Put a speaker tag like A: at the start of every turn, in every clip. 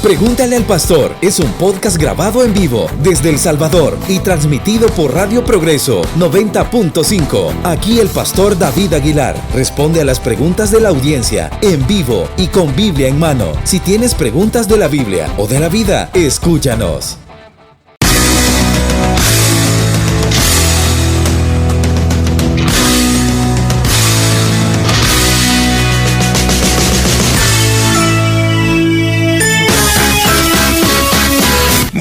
A: Pregúntale al Pastor es un podcast grabado en vivo desde El Salvador y transmitido por Radio Progreso 90.5. Aquí el Pastor David Aguilar responde a las preguntas de la audiencia en vivo y con Biblia en mano. Si tienes preguntas de la Biblia o de la vida, escúchanos.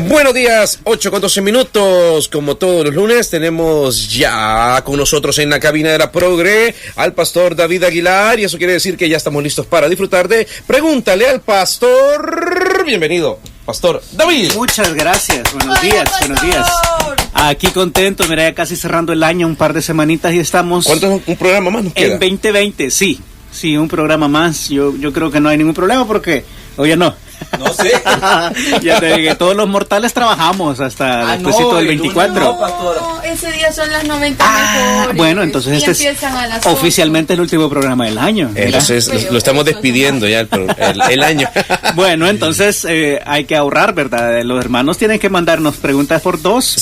B: Buenos días, 8:12. Como todos los lunes, tenemos ya con nosotros en la cabina de la Progre al Pastor David Aguilar, y eso quiere decir que ya estamos listos para disfrutar de Pregúntale al Pastor. Bienvenido, Pastor David.
C: Muchas gracias, buenos días. Aquí contento, mira, ya casi cerrando el año, un par de semanitas y estamos...
B: ¿Cuánto un programa más nos queda?
C: En 2020, sí, un programa más. Yo creo que no hay ningún problema porque, oye, no sé. Ya te dije, todos los mortales trabajamos hasta despuésito del 24.
D: No, ese día son las 90 mejores.
C: Bueno, entonces este es oficialmente el último programa del año.
B: Entonces lo estamos despidiendo ya el año.
C: Bueno, entonces hay que ahorrar, ¿verdad? Los hermanos tienen que mandarnos preguntas por dos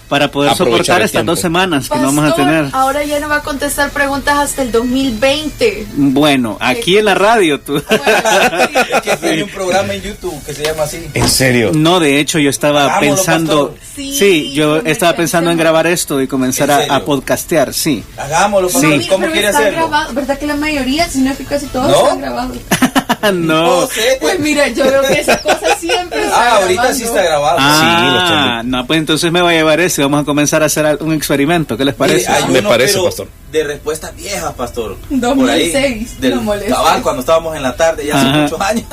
C: para poder soportar estas 2 semanas que
D: Pastor,
C: no vamos a tener.
D: Ahora ya no va a contestar preguntas hasta el 2020.
C: Bueno, aquí en la radio tú.
E: Es que tiene un programa en YouTube que se llama así.
B: ¿En serio?
C: No, de hecho yo estaba pensando, estaba pensando en grabar esto y comenzar a podcastear, sí.
E: Hagámoslo,
C: sí.
E: ¿Cómo quiere hacerlo?
D: ¿Verdad que la mayoría, si no es que casi todos están grabados?
C: No
E: sé,
D: pues mira, yo veo que esa cosa siempre está
E: ahorita
D: grabando.
E: sí está grabado.
C: No, pues entonces me voy a llevar eso y vamos a comenzar a hacer un experimento. ¿Qué les parece?
B: Me parece, Pastor.
E: De respuestas viejas, Pastor.
D: 2006.
E: Del cabal, cuando estábamos en la tarde, ya hace muchos años.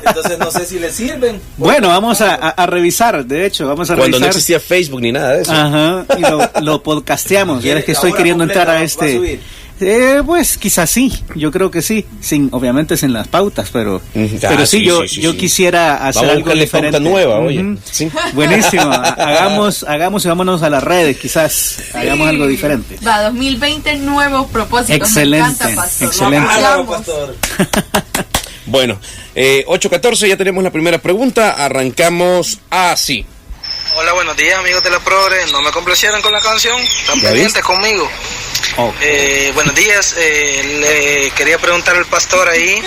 E: Entonces no sé si les sirven.
C: Bueno, vamos a revisar, de hecho, vamos a revisar.
B: Cuando no existía Facebook ni nada de eso.
C: Ajá, y lo podcasteamos. Ya es que estoy queriendo entrar a este... pues quizás sí, yo creo que sí, obviamente sin las pautas, pero sí, yo quisiera hacer algo diferente.
B: Pauta nueva, oye. Sí.
C: Buenísimo, hagamos y vámonos a las redes, quizás hagamos algo diferente.
D: Va, 2020 nuevos propósitos.
C: Excelente,
D: me encanta, Pastor.
C: excelente.
E: Pastor.
B: Bueno, 8:14, ya tenemos la primera pregunta, arrancamos así.
F: Hola, buenos días, amigos de la Progre. No me complacieron con la canción, están pendientes conmigo. Buenos días, le quería preguntar al pastor ahí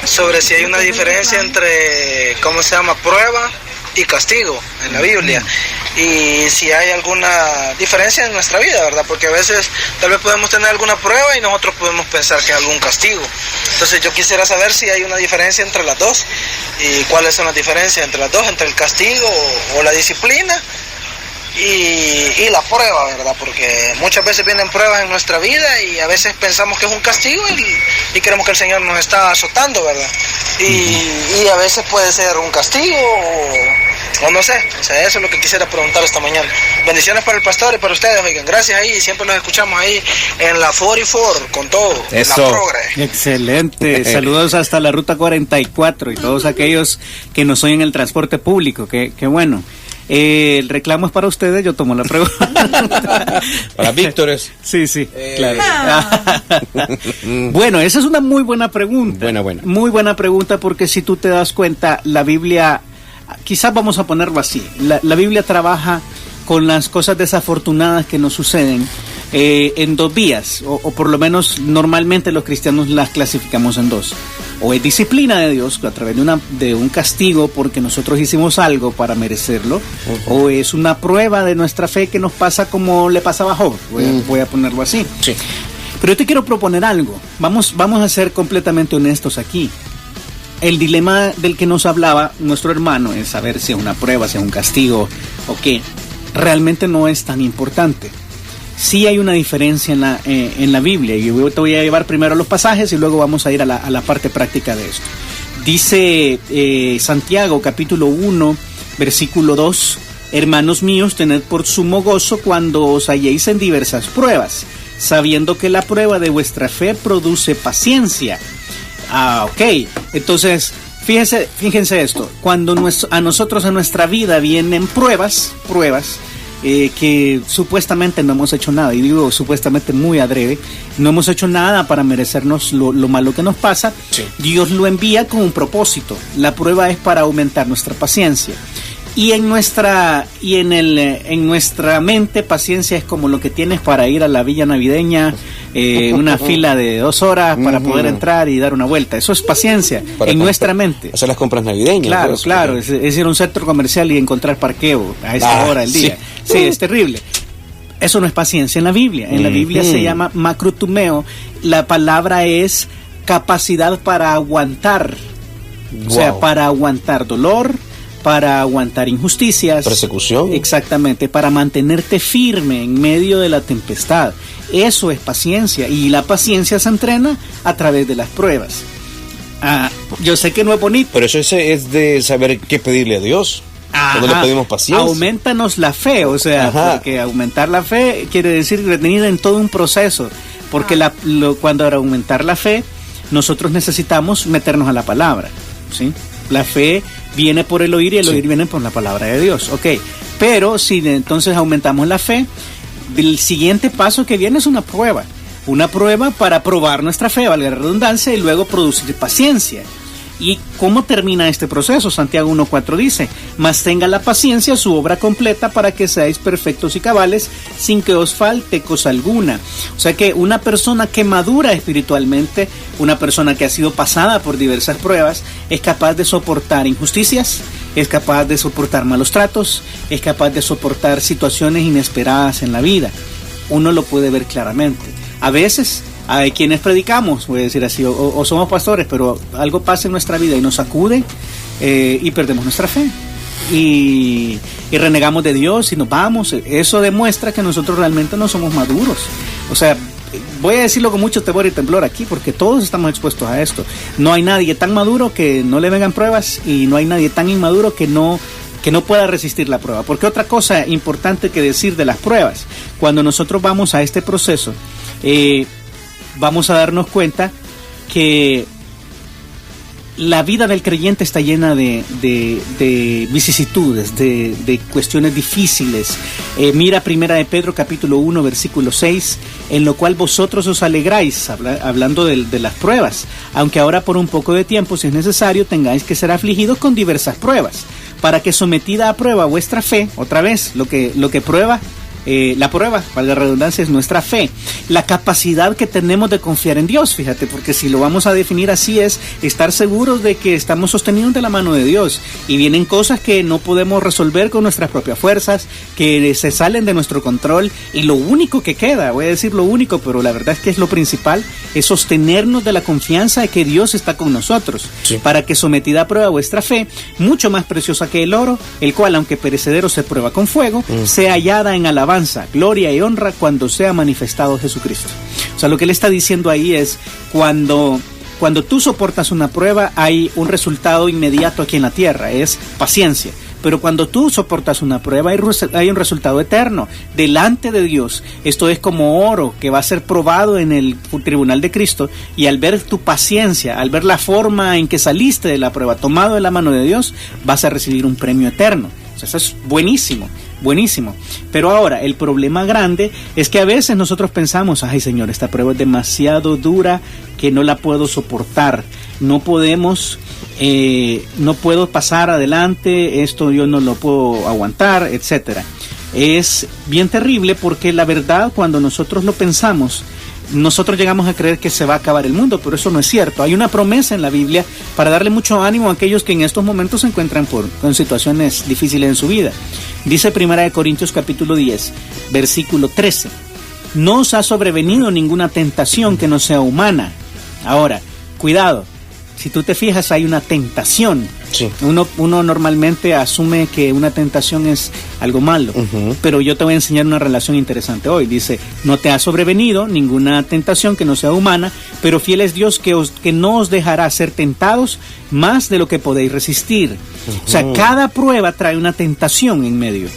F: sobre si hay una diferencia entre, ¿cómo se llama?, prueba y castigo en la Biblia, y si hay alguna diferencia en nuestra vida, ¿verdad? Porque a veces tal vez podemos tener alguna prueba y nosotros podemos pensar que es algún castigo. Entonces yo quisiera saber si hay una diferencia entre las dos y cuáles son las diferencias entre las dos, entre el castigo o la disciplina y la prueba, ¿verdad? Porque muchas veces vienen pruebas en nuestra vida y a veces pensamos que es un castigo y creemos que el Señor nos está azotando, ¿verdad? Y a veces puede ser un castigo o no sé. O sea, eso es lo que quisiera preguntar esta mañana. Bendiciones para el pastor y para ustedes, oigan, gracias ahí, siempre los escuchamos ahí en la 44 con todo.
B: Eso.
F: La Progre.
C: Excelente, saludos hasta la ruta 44 y todos aquellos que nos oyen en el transporte público, qué bueno. El reclamo es para ustedes, yo tomo la pregunta.
B: Para Víctores.
C: Sí, claro. Bueno, esa es una muy buena pregunta.
B: Buena.
C: Muy buena pregunta, porque si tú te das cuenta, la Biblia, quizás vamos a ponerlo así, la Biblia trabaja con las cosas desafortunadas que nos suceden en 2 vías, o por lo menos normalmente los cristianos las clasificamos en 2. O es disciplina de Dios a través de un castigo porque nosotros hicimos algo para merecerlo, o es una prueba de nuestra fe que nos pasa como le pasaba a Job, voy a ponerlo así.
B: Sí.
C: Pero yo te quiero proponer algo, vamos a ser completamente honestos aquí. El dilema del que nos hablaba nuestro hermano es saber si es una prueba, si es un castigo o qué. Realmente no es tan importante. Sí hay una diferencia en la Biblia, y yo te voy a llevar primero a los pasajes y luego vamos a ir a la parte práctica de esto. Dice Santiago capítulo 1 versículo 2: hermanos míos, tened por sumo gozo cuando os halléis en diversas pruebas, sabiendo que la prueba de vuestra fe produce paciencia. Ok, entonces fíjense esto, cuando a nosotros en nuestra vida vienen pruebas, que supuestamente no hemos hecho nada, y digo supuestamente muy adrede, no hemos hecho nada para merecernos lo malo que nos pasa.
B: Sí.
C: Dios lo envía con un propósito. La prueba es para aumentar nuestra paciencia. Y en nuestra mente, paciencia es como lo que tienes para ir a la villa navideña, una fila de 2 horas para poder entrar y dar una vuelta. Eso es paciencia en nuestra mente.
B: Hacer las compras navideñas.
C: Claro,
B: pues,
C: claro. Es ir a un centro comercial y encontrar parqueo a esa hora del día. Sí, es terrible. Eso no es paciencia en la Biblia. En la Biblia se llama macrotumeo. La palabra es capacidad para aguantar. O sea, para aguantar dolor, para aguantar injusticias,
B: persecución.
C: Exactamente, para mantenerte firme en medio de la tempestad. Eso es paciencia, y la paciencia se entrena a través de las pruebas. Yo sé que no es bonito,
B: pero eso es de saber qué pedirle a Dios. Cuando le pedimos paciencia.
C: Aumentanos la fe, o sea, porque aumentar la fe quiere decir venir en todo un proceso, porque cuando aumentar la fe, nosotros necesitamos meternos a la palabra, ¿sí? La fe viene por el oír, y el oír viene por la palabra de Dios, ok. Pero si entonces aumentamos la fe, el siguiente paso que viene es una prueba para probar nuestra fe, valga la redundancia, y luego producir paciencia. ¿Y cómo termina este proceso? Santiago 1:4 dice: mas tenga la paciencia su obra completa, para que seáis perfectos y cabales, sin que os falte cosa alguna. O sea que una persona que madura espiritualmente, una persona que ha sido pasada por diversas pruebas, es capaz de soportar injusticias, es capaz de soportar malos tratos, es capaz de soportar situaciones inesperadas en la vida. Uno lo puede ver claramente. A veces hay quienes predicamos, voy a decir así, o somos pastores, pero algo pasa en nuestra vida y nos sacude, y perdemos nuestra fe y renegamos de Dios y nos vamos. Eso demuestra que nosotros realmente no somos maduros. O sea, voy a decirlo con mucho temor y temblor aquí, porque todos estamos expuestos a esto. No hay nadie tan maduro que no le vengan pruebas, y no hay nadie tan inmaduro que no pueda resistir la prueba. Porque otra cosa importante que decir de las pruebas, cuando nosotros vamos a este proceso, vamos a darnos cuenta que la vida del creyente está llena de vicisitudes, de cuestiones difíciles. Mira Primera de Pedro capítulo 1 versículo 6, en lo cual vosotros os alegráis, hablando de las pruebas, aunque ahora por un poco de tiempo, si es necesario, tengáis que ser afligidos con diversas pruebas, para que sometida a prueba vuestra fe, otra vez, lo que prueba, la prueba, para la redundancia, es nuestra fe, la capacidad que tenemos de confiar en Dios. Fíjate, porque si lo vamos a definir así, es estar seguros de que estamos sostenidos de la mano de Dios, y vienen cosas que no podemos resolver con nuestras propias fuerzas, que se salen de nuestro control, y lo único que queda, voy a decir lo único, pero la verdad es que es lo principal, es sostenernos de la confianza de que Dios está con nosotros, para que sometida a prueba vuestra fe, mucho más preciosa que el oro, el cual aunque perecedero se prueba con fuego, sea hallada en alabanza, gloria y honra cuando sea manifestado Jesucristo. O sea, lo que él está diciendo ahí es, cuando tú soportas una prueba, hay un resultado inmediato aquí en la tierra, es paciencia. Pero cuando tú soportas una prueba, hay un resultado eterno delante de Dios. Esto es como oro que va a ser probado en el tribunal de Cristo, y al ver tu paciencia, al ver la forma en que saliste de la prueba, tomado de la mano de Dios, vas a recibir un premio eterno. O sea, eso es buenísimo, buenísimo. Pero ahora, el problema grande es que a veces nosotros pensamos: ay, Señor, esta prueba es demasiado dura, que no la puedo soportar, no puedo pasar adelante, esto yo no lo puedo aguantar, etcétera. Es bien terrible, porque la verdad, cuando nosotros lo pensamos, nosotros llegamos a creer que se va a acabar el mundo, pero eso no es cierto. Hay una promesa en la Biblia para darle mucho ánimo a aquellos que en estos momentos se encuentran con situaciones difíciles en su vida. Dice 1 Corintios capítulo 10, versículo 13: no os ha sobrevenido ninguna tentación que no sea humana. Ahora, cuidado, si tú te fijas, hay una tentación. Sí. Uno normalmente asume que una tentación es algo malo, pero yo te voy a enseñar una relación interesante hoy. Dice: no te ha sobrevenido ninguna tentación que no sea humana, pero fiel es Dios que no os dejará ser tentados más de lo que podéis resistir. O sea, cada prueba trae una tentación en medio.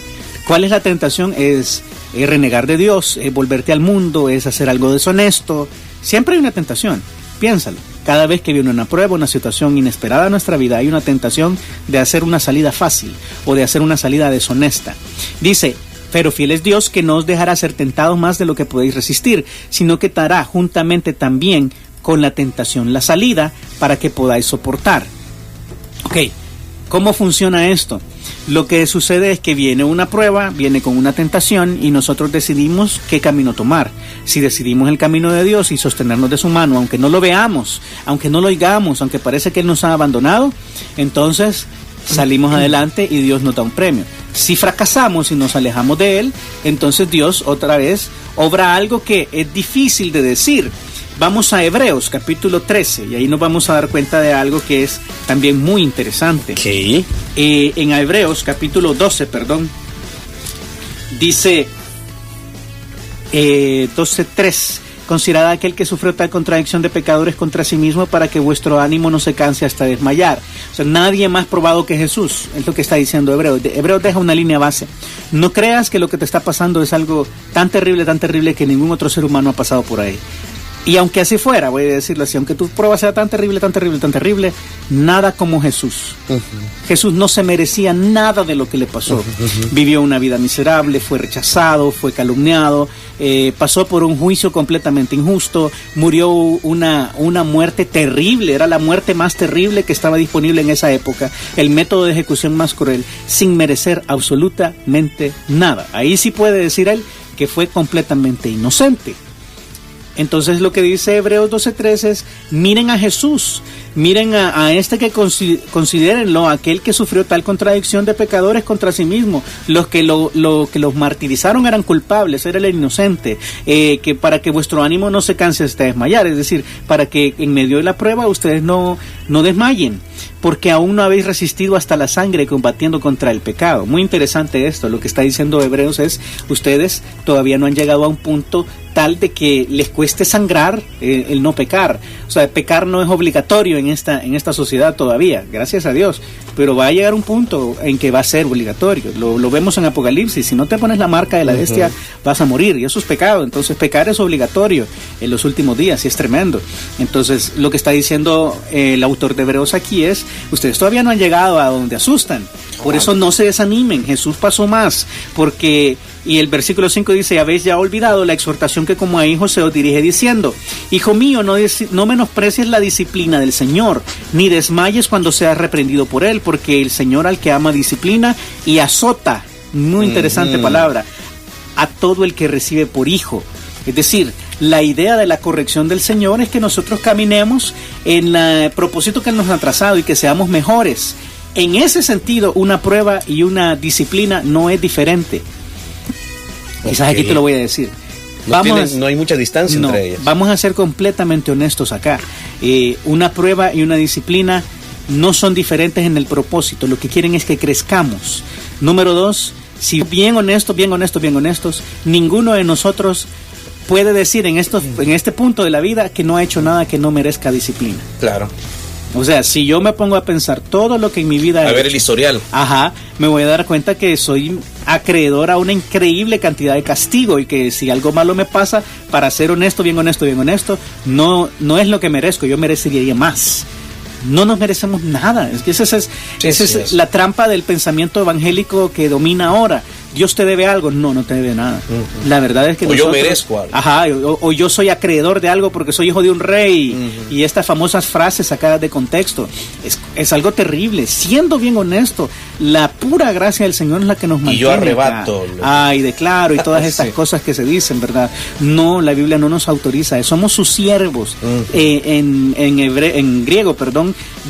C: ¿Cuál es la tentación? Es renegar de Dios, es volverte al mundo, es hacer algo deshonesto. Siempre hay una tentación. Piénsalo. Cada vez que viene una prueba, una situación inesperada en nuestra vida, hay una tentación de hacer una salida fácil o de hacer una salida deshonesta. Dice: Pero fiel es Dios, que no os dejará ser tentados más de lo que podéis resistir, sino que dará juntamente también con la tentación la salida para que podáis soportar. Ok, ¿cómo funciona esto? Lo que sucede es que viene una prueba, viene con una tentación y nosotros decidimos qué camino tomar. Si decidimos el camino de Dios y sostenernos de su mano, aunque no lo veamos, aunque no lo oigamos, aunque parece que Él nos ha abandonado, entonces salimos adelante y Dios nos da un premio. Si fracasamos y nos alejamos de Él, entonces Dios otra vez obra algo que es difícil de decir. Vamos a Hebreos capítulo 13 y ahí nos vamos a dar cuenta de algo que es también muy interesante.
B: ¿Qué?
C: En Hebreos capítulo 12, dice 12:3: considerad aquel que sufrió tal contradicción de pecadores contra sí mismo, para que vuestro ánimo no se canse hasta desmayar. O sea, nadie más probado que Jesús, es lo que está diciendo Hebreos. Hebreos deja una línea base. No creas que lo que te está pasando es algo tan terrible que ningún otro ser humano ha pasado por ahí. Y aunque así fuera, voy a decirlo así, aunque tu prueba sea tan terrible, nada como Jesús. Jesús no se merecía nada de lo que le pasó. Vivió una vida miserable, fue rechazado, fue calumniado, pasó por un juicio completamente injusto, murió una muerte terrible, era la muerte más terrible que estaba disponible en esa época, el método de ejecución más cruel, sin merecer absolutamente nada. Ahí sí puede decir él que fue completamente inocente. Entonces lo que dice Hebreos 12:3 es: miren a Jesús, miren a este que considérenlo, aquel que sufrió tal contradicción de pecadores contra sí mismo. Los que los martirizaron eran culpables, era el inocente, que para que vuestro ánimo no se canse hasta desmayar, es decir, para que en medio de la prueba ustedes no desmayen, porque aún no habéis resistido hasta la sangre combatiendo contra el pecado. Muy interesante esto, lo que está diciendo Hebreos es: ustedes todavía no han llegado a un punto tal de que les cueste sangrar el no pecar. O sea, pecar no es obligatorio en esta sociedad todavía, gracias a Dios, pero va a llegar un punto en que va a ser obligatorio. Lo vemos en Apocalipsis: si no te pones la marca de la bestia, vas a morir, y eso es pecado. Entonces pecar es obligatorio en los últimos días, y es tremendo. Entonces lo que está diciendo el autor de Hebreos aquí es: ustedes todavía no han llegado a donde asustan, por eso no se desanimen. Jesús pasó más, porque... Y el versículo 5 dice: habéis ya olvidado la exhortación que como a hijos se os dirige diciendo: hijo mío, no menosprecies la disciplina del Señor, ni desmayes cuando seas reprendido por Él, porque el Señor al que ama disciplina y azota, muy interesante palabra, a todo el que recibe por hijo. Es decir, la idea de la corrección del Señor es que nosotros caminemos en el propósito que Él nos ha trazado y que seamos mejores. En ese sentido, una prueba y una disciplina no es diferente. Quizás aquí te lo voy a decir.
B: No hay mucha distancia entre ellas.
C: Vamos a ser completamente honestos acá. Una prueba y una disciplina no son diferentes en el propósito. Lo que quieren es que crezcamos. Número 2, si bien honestos, ninguno de nosotros puede decir en este punto de la vida que no ha hecho nada que no merezca disciplina.
B: Claro.
C: O sea, si yo me pongo a pensar todo lo que en mi vida
B: a ver el historial,
C: me voy a dar cuenta que soy acreedor a una increíble cantidad de castigo, y que si algo malo me pasa, para ser honesto, bien honesto, no es lo que merezco. Yo merecería más. No nos merecemos nada. Es que esa es la trampa del pensamiento evangélico que domina ahora. Dios te debe algo. No te debe nada. La verdad es que
B: yo merezco
C: algo. O yo soy acreedor de algo porque soy hijo de un rey. Y estas famosas frases sacadas de contexto. Es algo terrible. Siendo bien honesto, la pura gracia del Señor es la que nos mantiene.
B: Y yo arrebato.
C: Y declaro, y todas estas cosas que se dicen, ¿verdad? No, la Biblia no nos autoriza. Somos sus siervos. En griego,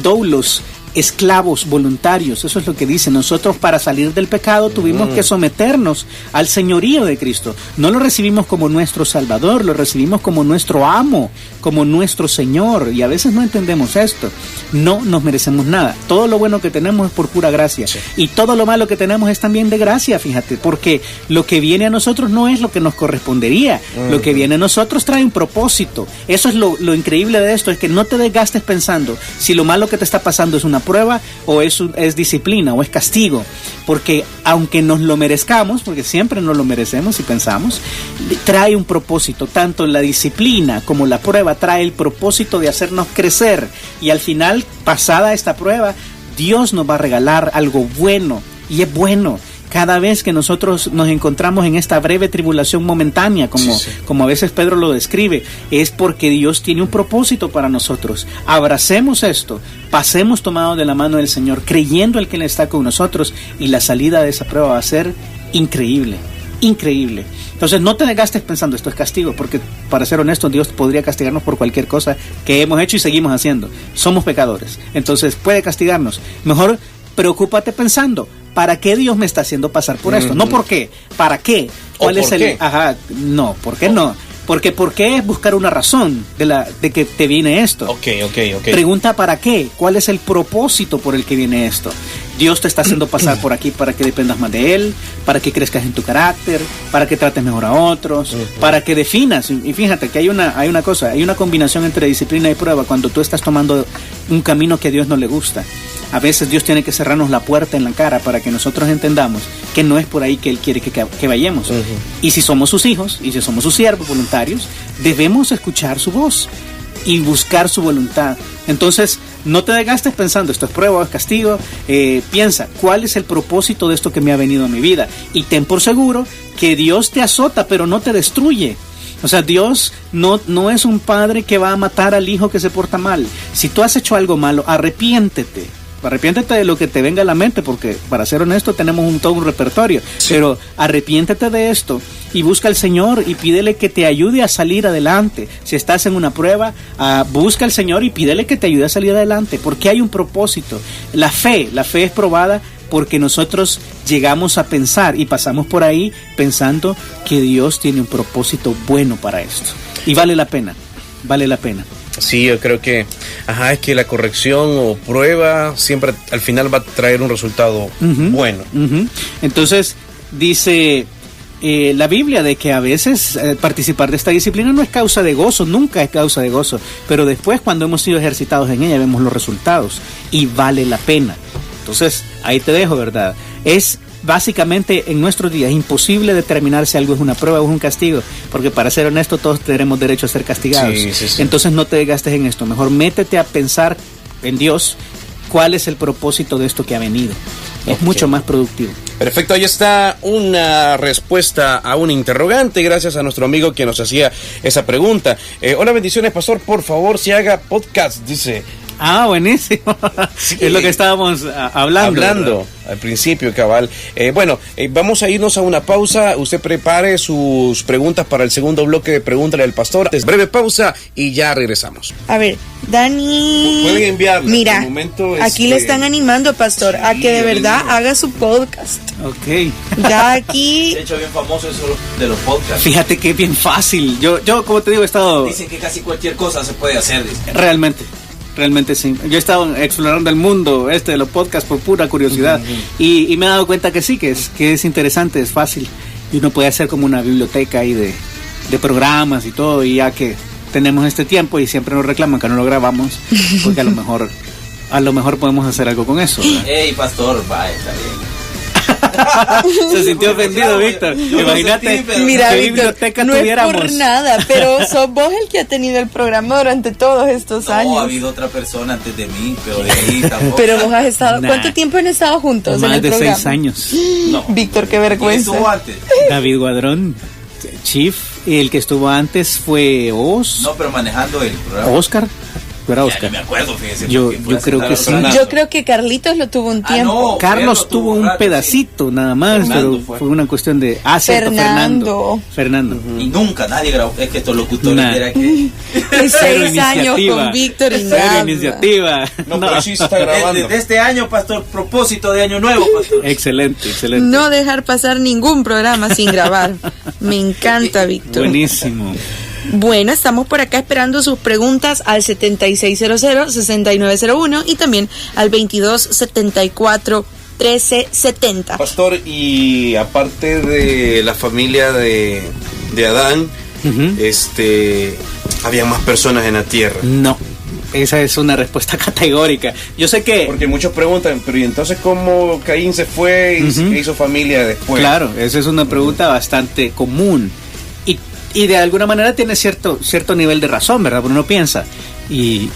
C: doulos, esclavos voluntarios. Eso es lo que dice. Nosotros, para salir del pecado, tuvimos que someternos al señorío de Cristo. No lo recibimos como nuestro Salvador, lo recibimos como nuestro amo, como nuestro Señor, y a veces no entendemos esto. No nos merecemos nada. Todo lo bueno que tenemos es por pura gracia, y todo lo malo que tenemos es también de gracia, fíjate, porque lo que viene a nosotros no es lo que nos correspondería. Lo que viene a nosotros trae un propósito. Eso es lo increíble de esto, es que no te desgastes pensando si lo malo que te está pasando es una prueba o es disciplina o es castigo, porque aunque nos lo merezcamos, porque siempre nos lo merecemos y pensamos, trae un propósito. Tanto la disciplina como la prueba trae el propósito de hacernos crecer, y al final, pasada esta prueba, Dios nos va a regalar algo bueno, y es bueno. cada vez que nosotros nos encontramos en esta breve tribulación momentánea, como a veces Pedro lo describe, es porque Dios tiene un propósito para nosotros. Abracemos esto, pasemos tomados de la mano del Señor, creyendo en que Él está con nosotros, y la salida de esa prueba va a ser increíble. Increíble. Entonces no te desgastes pensando esto es castigo, porque para ser honesto, Dios podría castigarnos por cualquier cosa que hemos hecho y seguimos haciendo. Somos pecadores, entonces puede castigarnos. Mejor preocúpate pensando, ¿para qué Dios me está haciendo pasar por esto? No por qué, ¿para qué? ¿Cuál es el qué? Ajá, no, ¿por qué no? Porque ¿por qué es buscar una razón de que te viene esto?
B: Okay.
C: Pregunta ¿para qué? ¿Cuál es el propósito por el que viene esto? Dios te está haciendo pasar por aquí para que dependas más de Él, para que crezcas en tu carácter, para que trates mejor a otros, para que definas. Y fíjate que hay una cosa, hay una combinación entre disciplina y prueba cuando tú estás tomando un camino que a Dios no le gusta. A veces Dios tiene que cerrarnos la puerta en la cara para que nosotros entendamos que no es por ahí que Él quiere que vayamos. Y si somos sus hijos, y si somos sus siervos voluntarios, debemos escuchar su voz y buscar su voluntad. Entonces, no te desgastes pensando, esto es prueba o es castigo. Piensa, ¿cuál es el propósito de esto que me ha venido a mi vida? Y ten por seguro que Dios te azota, pero no te destruye. O sea, Dios no es un padre que va a matar al hijo que se porta mal. Si tú has hecho algo malo, arrepiéntete de lo que te venga a la mente, porque para ser honesto tenemos todo un repertorio, pero arrepiéntete de esto y busca al Señor y pídele que te ayude a salir adelante. Si estás en una prueba, busca al Señor y pídele que te ayude a salir adelante, porque hay un propósito. La fe es probada porque nosotros llegamos a pensar y pasamos por ahí pensando que Dios tiene un propósito bueno para esto, y vale la pena.
B: Sí, yo creo que es que la corrección o prueba siempre al final va a traer un resultado bueno.
C: Entonces dice la Biblia de que a veces participar de esta disciplina no es causa de gozo, nunca es causa de gozo, pero después cuando hemos sido ejercitados en ella vemos los resultados y vale la pena. Entonces ahí te dejo, ¿verdad? Es básicamente en nuestros días imposible determinar si algo es una prueba o es un castigo, porque para ser honesto todos tenemos derecho a ser castigados. Sí. Entonces no te desgastes en esto, mejor métete a pensar en Dios, cuál es el propósito de esto que ha venido. Es mucho más productivo.
B: Perfecto, ahí está una respuesta a un interrogante, gracias a nuestro amigo que nos hacía esa pregunta. Hola, bendiciones, pastor, por favor, si haga podcast, dice.
C: Buenísimo. Sí. Es lo que estábamos hablando
B: al principio, cabal. Vamos a irnos a una pausa. Usted prepare sus preguntas para el segundo bloque de Pregúntale al Pastor. Breve pausa y ya regresamos.
G: A ver, Dani,
B: pueden enviarle.
G: Mira, aquí le están animando, Pastor, a que de verdad haga su podcast.
C: Ok.
G: Ya aquí.
E: De hecho, bien famoso eso de los podcasts.
C: Fíjate que es bien fácil. Yo como te digo, he estado.
E: Dicen que casi cualquier cosa se puede hacer. Dicen.
C: Realmente sí. Yo he estado explorando el mundo de los podcasts por pura curiosidad y me he dado cuenta que sí, que es interesante, es fácil y uno puede hacer como una biblioteca ahí de programas y todo, y ya que tenemos este tiempo y siempre nos reclaman que no lo grabamos, porque a lo mejor podemos hacer algo con eso, ¿verdad?
E: Hey, pastor, está bien.
C: Se sintió ofendido, Víctor. Imagínate,
G: mira,
C: qué
G: Víctor,
C: biblioteca
G: no
C: tuviéramos.
G: Es por nada, pero sos vos el que ha tenido el programa durante todos estos años.
E: No, ha habido otra persona antes de mí, pero de ahí tampoco.
G: Pero vos has estado, ¿cuánto tiempo han estado juntos
C: más
G: en el
C: de
G: programa?
C: 6 años.
E: No.
G: Víctor, qué vergüenza.
E: ¿Quién estuvo antes?
C: David Guadrón, Chief. El que estuvo antes fue
E: No, pero manejando el programa.
C: Oscar. Era Oscar.
E: Ya ni me acuerdo, fíjese.
C: Yo creo que sí.
G: Yo creo que Carlitos lo tuvo un tiempo.
C: No, Carlos tuvo un pedacito nada más, Fernando pero fue una cuestión de Fernando.
E: Y nunca nadie grabó. Es que estos locutores era que
G: 6 años con Víctor y nada.
C: Iniciativa.
B: No, pero sí se está grabando.
E: De este año, pastor, propósito de año nuevo, pastor.
C: Excelente.
G: No dejar pasar ningún programa sin grabar. Me encanta, Víctor.
C: Buenísimo.
G: Bueno, estamos por acá esperando sus preguntas al 7600-6901 y también al 2274-1370.
B: Pastor, y aparte de la familia de Adán, ¿había más personas en la tierra?
C: No. Esa es una respuesta categórica. Yo sé que...
B: Porque muchos preguntan, pero ¿y entonces cómo Caín se fue y se hizo familia después?
C: Claro, esa es una pregunta bastante común. Y de alguna manera tiene cierto nivel de razón, ¿verdad? Porque uno piensa, Y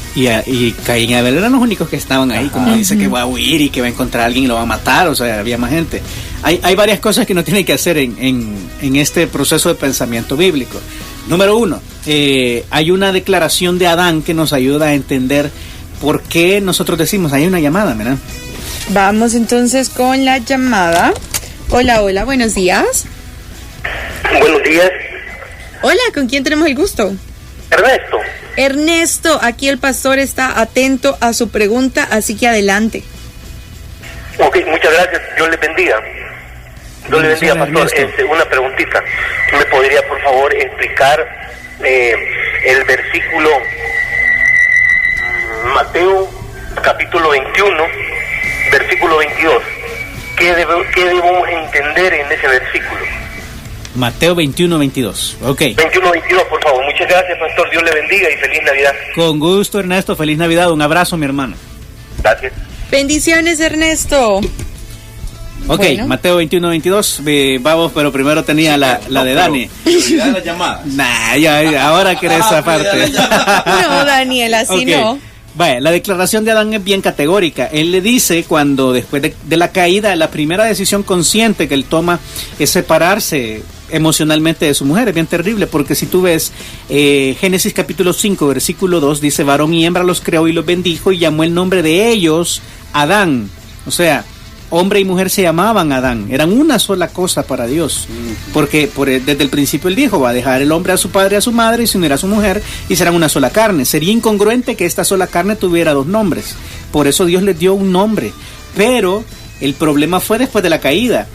C: Caín y Abel eran los únicos que estaban ahí, como dice que va a huir y que va a encontrar a alguien y lo va a matar, o sea, había más gente. Hay varias cosas que uno tiene que hacer en este proceso de pensamiento bíblico. Número 1, hay una declaración de Adán que nos ayuda a entender por qué nosotros decimos, hay una llamada, ¿verdad?
G: Vamos entonces con la llamada. Hola, buenos días.
H: Buenos días.
G: Hola, ¿con quién tenemos el gusto? Ernesto, aquí el pastor está atento a su pregunta, así que adelante.
H: Ok, muchas gracias, Dios le bendiga. Dios le bendiga, pastor. Una preguntita. ¿Me podría, por favor, explicar el versículo Mateo, capítulo 21, versículo 22? ¿Qué debemos entender en ese versículo?
C: Mateo 21, 22. Ok.
H: 21, 22, por favor. Muchas gracias, pastor. Dios le bendiga y feliz Navidad.
C: Con gusto, Ernesto. Feliz Navidad. Un abrazo, mi hermano.
H: Gracias.
G: Bendiciones, Ernesto.
C: Ok, bueno. Mateo 21, 22. Vamos, pero primero tenía la de Dani.
E: Prioridad de la llamada.
C: Ahora querés esa parte.
G: No, Daniel, así no.
C: Vaya, la declaración de Adán es bien categórica. Él le dice cuando después de la caída, la primera decisión consciente que él toma es separarse emocionalmente de su mujer. Es bien terrible porque si tú ves Génesis capítulo 5, versículo 2, dice varón y hembra los creó y los bendijo y llamó el nombre de ellos Adán. O sea, hombre y mujer se llamaban Adán, eran una sola cosa para Dios, porque desde el principio él dijo, va a dejar el hombre a su padre y a su madre y se unirá a su mujer y serán una sola carne. Sería incongruente que esta sola carne tuviera dos nombres, por eso Dios les dio un nombre, pero el problema fue después de la caída.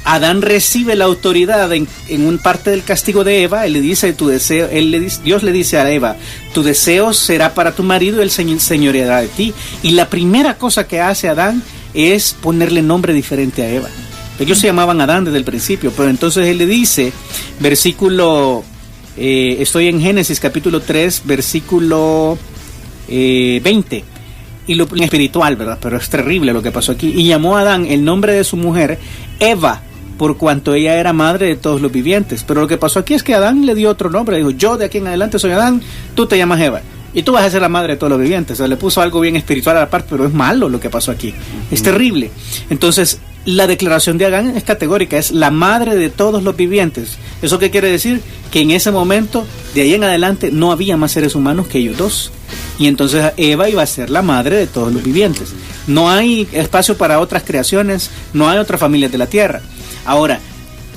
C: Adán recibe la autoridad en un parte del castigo de Eva. Él le dice, Dios le dice a Eva, tu deseo será para tu marido y él señoreará de ti. Y la primera cosa que hace Adán es ponerle nombre diferente a Eva. Ellos se llamaban Adán desde el principio, pero entonces él le dice, estoy en Génesis capítulo 3, versículo 20, y lo espiritual, ¿verdad? Pero es terrible lo que pasó aquí. Y llamó a Adán el nombre de su mujer, Eva, por cuanto ella era madre de todos los vivientes. Pero lo que pasó aquí es que Adán le dio otro nombre, dijo, yo de aquí en adelante soy Adán, tú te llamas Eva. Y tú vas a ser la madre de todos los vivientes. O sea, le puso algo bien espiritual a la parte, pero es malo lo que pasó aquí. Es terrible. Entonces, la declaración de Adán es categórica, es la madre de todos los vivientes. ¿Eso qué quiere decir? Que en ese momento, de ahí en adelante, no había más seres humanos que ellos dos. Y entonces Eva iba a ser la madre de todos los vivientes. No hay espacio para otras creaciones, no hay otras familias de la tierra. Ahora,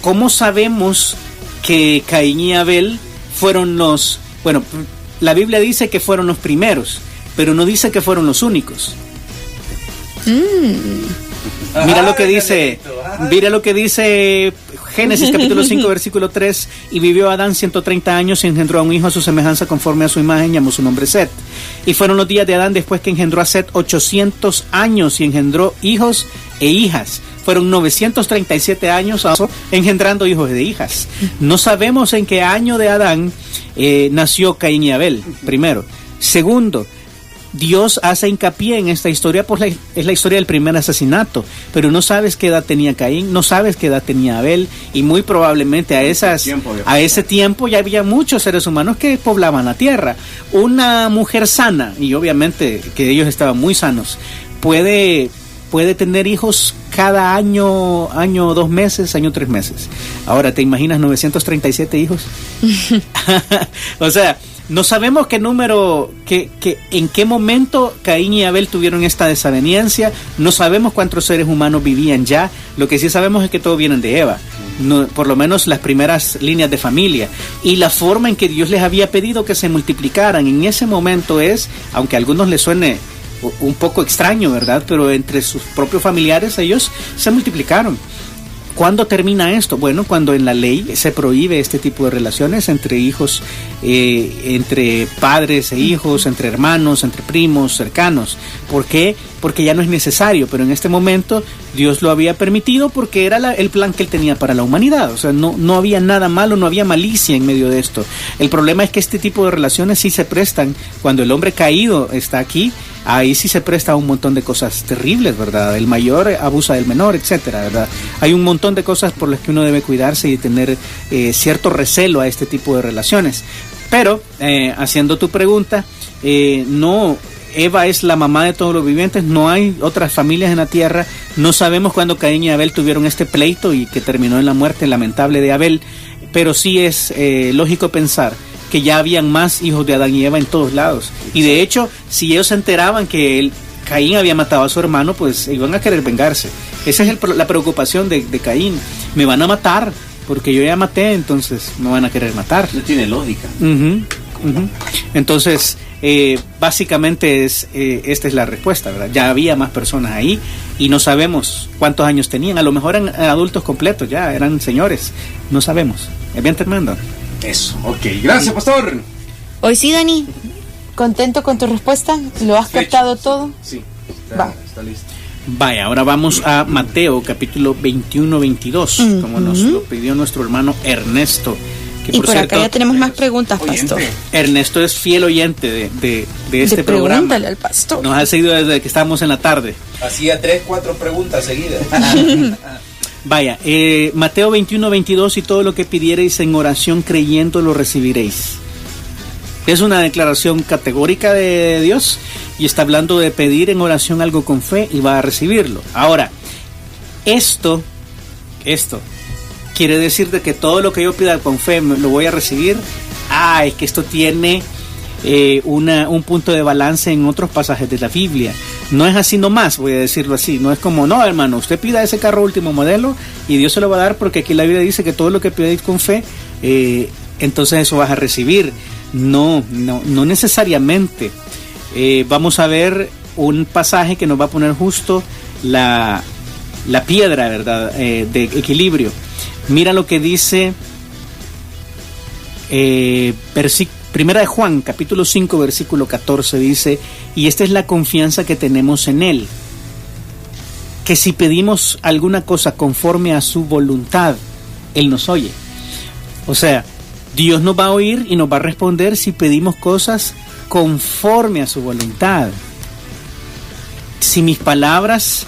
C: ¿cómo sabemos que Caín y Abel fueron los... Bueno, la Biblia dice que fueron los primeros, pero no dice que fueron los únicos. Mira lo que dice Génesis capítulo 5 versículo 3, y vivió Adán 130 años y engendró a un hijo a su semejanza conforme a su imagen, llamó su nombre Set. Y fueron los días de Adán después que engendró a Set 800 años y engendró hijos e hijas. Fueron 937 años engendrando hijos e hijas. No sabemos en qué año de Adán nació Caín y Abel, primero. Segundo, Dios hace hincapié en esta historia, pues es la historia del primer asesinato, pero no sabes qué edad tenía Caín, no sabes qué edad tenía Abel, y muy probablemente a ese tiempo ya había muchos seres humanos que poblaban la tierra. Una mujer sana, y obviamente que ellos estaban muy sanos, puede tener hijos cada año 2 meses, año 3 meses. Ahora, ¿te imaginas 937 hijos? O sea, no sabemos qué número, en qué momento Caín y Abel tuvieron esta desaveniencia, no sabemos cuántos seres humanos vivían ya, lo que sí sabemos es que todos vienen de Eva, por lo menos las primeras líneas de familia, y la forma en que Dios les había pedido que se multiplicaran en ese momento es, aunque a algunos les suene un poco extraño, ¿verdad? Pero entre sus propios familiares ellos se multiplicaron. ¿Cuándo termina esto? Bueno, cuando en la ley se prohíbe este tipo de relaciones entre hijos, entre padres e hijos, entre hermanos, entre primos, cercanos. ¿Por qué? Porque ya no es necesario, pero en este momento Dios lo había permitido porque era el plan que Él tenía para la humanidad. O sea, no había nada malo, no había malicia en medio de esto. El problema es que este tipo de relaciones sí se prestan cuando el hombre caído está aquí. Ahí sí se presta a un montón de cosas terribles, ¿verdad? El mayor abusa del menor, etcétera, ¿verdad? Hay un montón de cosas por las que uno debe cuidarse y tener cierto recelo a este tipo de relaciones. Pero, haciendo tu pregunta, no, Eva es la mamá de todos los vivientes, no hay otras familias en la tierra, no sabemos cuándo Caín y Abel tuvieron este pleito y que terminó en la muerte lamentable de Abel, pero sí es lógico pensar que ya habían más hijos de Adán y Eva en todos lados. Y de hecho, si ellos se enteraban que Caín había matado a su hermano, pues iban a querer vengarse. Esa es la preocupación de Caín. Me van a matar porque yo ya maté, entonces me van a querer matar.
E: No tiene lógica.
C: Entonces, básicamente esta es la respuesta, ¿verdad? Ya había más personas ahí y no sabemos cuántos años tenían. A lo mejor eran adultos completos, ya eran señores. No sabemos. Es bien tremendo.
B: Eso, ok. Gracias, pastor.
G: Hoy sí, Dani. ¿Contento con tu respuesta? ¿Lo has captado todo?
B: Sí, está listo.
C: Vaya, ahora vamos a Mateo, capítulo 21-22, como nos lo pidió nuestro hermano Ernesto. Que
G: y por cierto, acá ya tenemos más preguntas, pastor.
C: Ernesto es fiel oyente de este programa.
G: Pregúntale al pastor.
C: Nos ha seguido desde que estábamos en la tarde.
E: Hacía 3-4 preguntas seguidas.
C: Vaya, Mateo 21-22, y todo lo que pidiereis en oración creyendo lo recibiréis. Es una declaración categórica de Dios y está hablando de pedir en oración algo con fe y va a recibirlo. Ahora, esto quiere decir de que todo lo que yo pida con fe lo voy a recibir. Es que esto tiene un punto de balance en otros pasajes de la Biblia. No es así nomás, voy a decirlo así. No es como, no, hermano, usted pida ese carro último modelo y Dios se lo va a dar, porque aquí la Biblia dice que todo lo que pidáis con fe, entonces eso vas a recibir. No necesariamente. Vamos a ver un pasaje que nos va a poner justo la piedra, ¿verdad? De equilibrio. Mira lo que dice Primera de Juan, capítulo 5, versículo 14, dice: y esta es la confianza que tenemos en Él, que si pedimos alguna cosa conforme a su voluntad, Él nos oye. O sea, Dios nos va a oír y nos va a responder si pedimos cosas conforme a su voluntad. Si mis palabras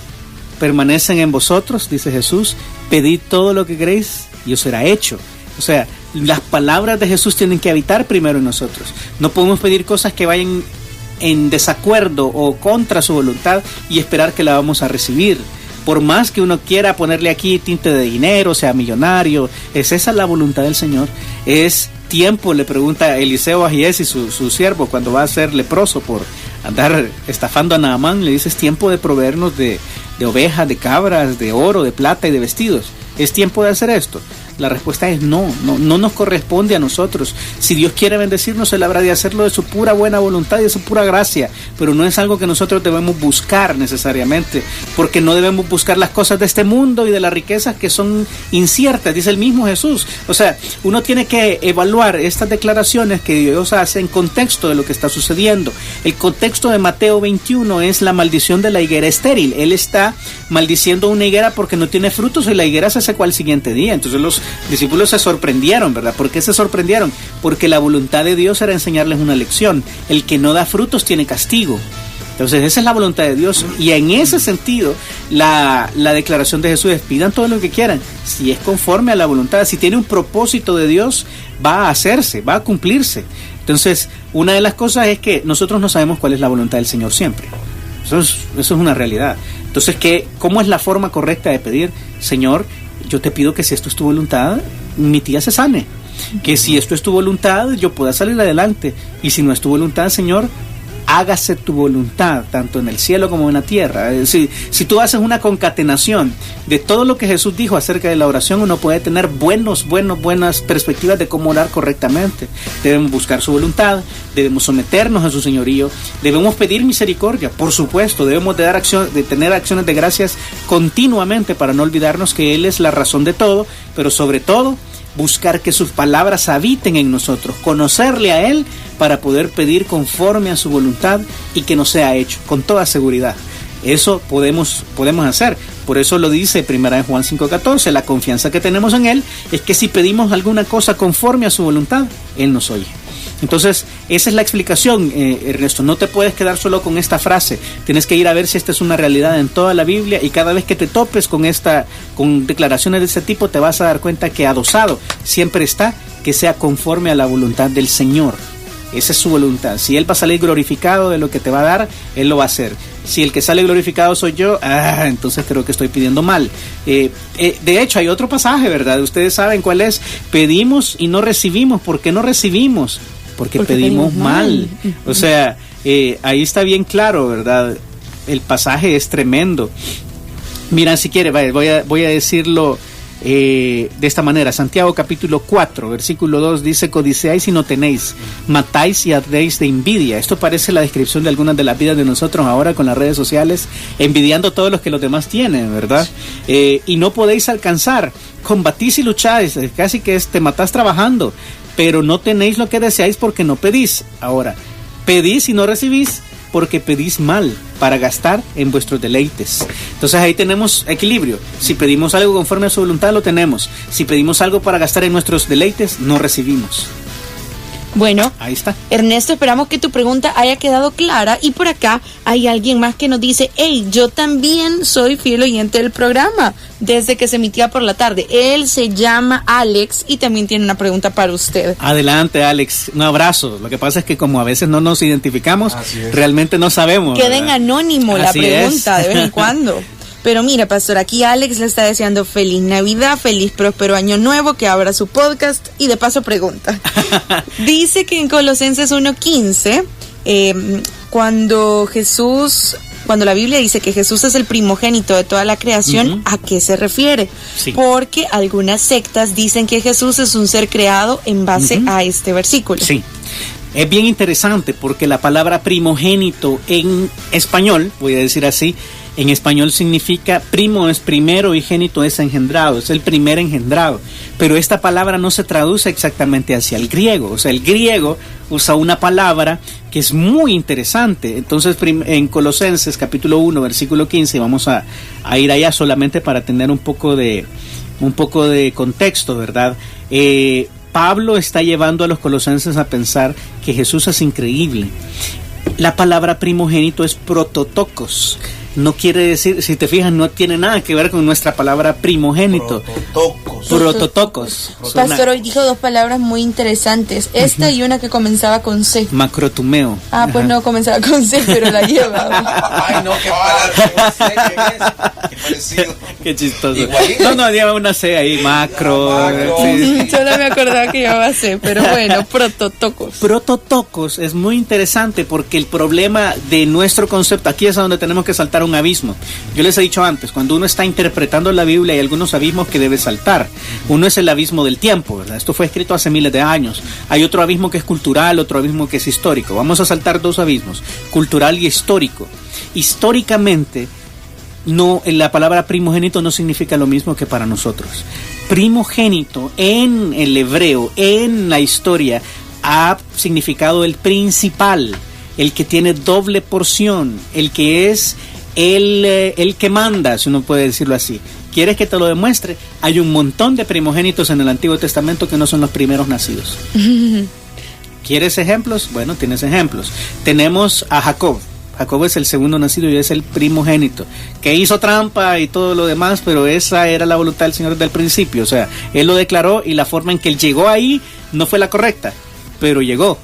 C: permanecen en vosotros, dice Jesús, pedid todo lo que queréis y os será hecho. O sea, las palabras de Jesús tienen que habitar primero en nosotros. No podemos pedir cosas que vayan en desacuerdo o contra su voluntad y esperar que la vamos a recibir. Por más que uno quiera ponerle aquí tinte de dinero, sea millonario, ¿es esa la voluntad del Señor? Es tiempo, le pregunta Eliseo a Giesi, su siervo, cuando va a ser leproso por andar estafando a Naamán, le dice: es tiempo de proveernos de ovejas, de cabras, de oro, de plata y de vestidos. ¿Es tiempo de hacer esto? La respuesta es no nos corresponde a nosotros. Si Dios quiere bendecirnos, Él habrá de hacerlo de su pura buena voluntad y de su pura gracia, pero no es algo que nosotros debemos buscar necesariamente, porque no debemos buscar las cosas de este mundo y de las riquezas que son inciertas, dice el mismo Jesús. O sea, uno tiene que evaluar estas declaraciones que Dios hace en contexto de lo que está sucediendo. El contexto de Mateo 21 es la maldición de la higuera estéril. Él está maldiciendo una higuera porque no tiene frutos y la higuera se secó al siguiente día. Entonces los discípulos se sorprendieron, ¿verdad? ¿Por qué se sorprendieron? Porque la voluntad de Dios era enseñarles una lección. El que no da frutos tiene castigo. Entonces esa es la voluntad de Dios, y en ese sentido la declaración de Jesús es: pidan todo lo que quieran, si es conforme a la voluntad, si tiene un propósito de Dios, va a hacerse, va a cumplirse. Entonces, una de las cosas es que nosotros no sabemos cuál es la voluntad del Señor siempre. Eso es una realidad. Entonces, ¿cómo es la forma correcta de pedir? Señor, yo te pido que si esto es tu voluntad, mi tía se sane. Que si esto es tu voluntad, yo pueda salir adelante. Y si no es tu voluntad, Señor, hágase tu voluntad, tanto en el cielo como en la tierra. Si tú haces una concatenación de todo lo que Jesús dijo acerca de la oración, uno puede tener buenas perspectivas de cómo orar correctamente. Debemos buscar su voluntad, debemos someternos a su señorío, debemos pedir misericordia, por supuesto, debemos de tener acciones de gracias continuamente para no olvidarnos que Él es la razón de todo, pero sobre todo buscar que sus palabras habiten en nosotros, conocerle a Él para poder pedir conforme a su voluntad y que nos sea hecho con toda seguridad. Eso podemos hacer. Por eso lo dice 1 Juan 5:14, la confianza que tenemos en Él es que si pedimos alguna cosa conforme a su voluntad, Él nos oye. Entonces, esa es la explicación, Ernesto. No te puedes quedar solo con esta frase. Tienes que ir a ver si esta es una realidad en toda la Biblia, y cada vez que te topes con declaraciones de este tipo, te vas a dar cuenta que adosado siempre está que sea conforme a la voluntad del Señor. Esa es su voluntad. Si Él va a salir glorificado de lo que te va a dar, Él lo va a hacer. Si el que sale glorificado soy yo, entonces creo que estoy pidiendo mal. De hecho, hay otro pasaje, ¿verdad? Ustedes saben cuál es. Pedimos y no recibimos. ¿Por qué no recibimos? Porque pedimos mal. O sea, ahí está bien claro, ¿verdad? El pasaje es tremendo. Mira, si quiere, voy a decirlo de esta manera. Santiago capítulo 4 versículo 2 dice: codiciáis y no tenéis, matáis y ardéis de envidia. Esto parece la descripción de algunas de las vidas de nosotros ahora con las redes sociales, envidiando todos los que los demás tienen, ¿verdad? Y no podéis alcanzar, combatís y lucháis, casi que te matás trabajando, pero no tenéis lo que deseáis porque no pedís. Ahora, pedís y no recibís porque pedís mal para gastar en vuestros deleites. Entonces ahí tenemos equilibrio. Si pedimos algo conforme a su voluntad, lo tenemos. Si pedimos algo para gastar en nuestros deleites, no recibimos.
G: Bueno,
C: ahí está.
G: Ernesto, esperamos que tu pregunta haya quedado clara. Y por acá hay alguien más que nos dice: hey, yo también soy fiel oyente del programa desde que se emitía por la tarde. Él se llama Alex y también tiene una pregunta para usted.
C: Adelante, Alex, un abrazo. Lo que pasa es que como a veces no nos identificamos, realmente no sabemos.
G: Queda en anónimo la pregunta de vez en cuando. Pero mira, pastor, aquí Alex le está deseando feliz Navidad, feliz próspero año nuevo, que abra su podcast y de paso pregunta. Dice que en Colosenses 1:15, cuando la Biblia dice que Jesús es el primogénito de toda la creación, ¿a qué se refiere? Sí. Porque algunas sectas dicen que Jesús es un ser creado en base a este versículo. Sí.
C: Es bien interesante porque la palabra primogénito en español, voy a decir así, en español significa primo es primero y génito es engendrado, es el primer engendrado. Pero esta palabra no se traduce exactamente hacia el griego. O sea, el griego usa una palabra que es muy interesante. Entonces, en Colosenses capítulo 1, versículo 15, vamos a ir allá solamente para tener un poco de contexto, ¿verdad? Pablo está llevando a los colosenses a pensar que Jesús es increíble. La palabra primogénito es prototokos. No quiere decir, si te fijas, no tiene nada que ver con nuestra palabra primogénito. Prototokos.
G: Pastor, hoy dijo dos palabras muy interesantes. Esta y una que comenzaba con C.
C: Macrotumeo.
G: Pues no comenzaba con C, pero la lleva.
E: Ay, no, qué palabra. Qué parecido.
C: Qué chistoso. No, lleva una C ahí, macro.
G: Sí. Solo me acordaba que llevaba C, pero bueno, prototokos.
C: Prototokos es muy interesante porque el problema de nuestro concepto, aquí es a donde tenemos que saltar un abismo. Yo les he dicho antes, cuando uno está interpretando la Biblia hay algunos abismos que debe saltar. Uno es el abismo del tiempo, ¿verdad? Esto fue escrito hace miles de años. Hay otro abismo que es cultural, otro abismo que es histórico. Vamos a saltar dos abismos, cultural y histórico. Históricamente, la palabra primogénito no significa lo mismo que para nosotros. Primogénito en el hebreo, en la historia, ha significado el principal, el que tiene doble porción, el que es el que manda, si uno puede decirlo así. ¿Quieres que te lo demuestre? Hay un montón de primogénitos en el Antiguo Testamento que no son los primeros nacidos. ¿Quieres ejemplos? Bueno, tienes ejemplos. Tenemos a Jacob. Jacob es el segundo nacido y es el primogénito, que hizo trampa y todo lo demás, pero esa era la voluntad del Señor desde el principio. O sea, Él lo declaró y la forma en que Él llegó ahí no fue la correcta, pero llegó.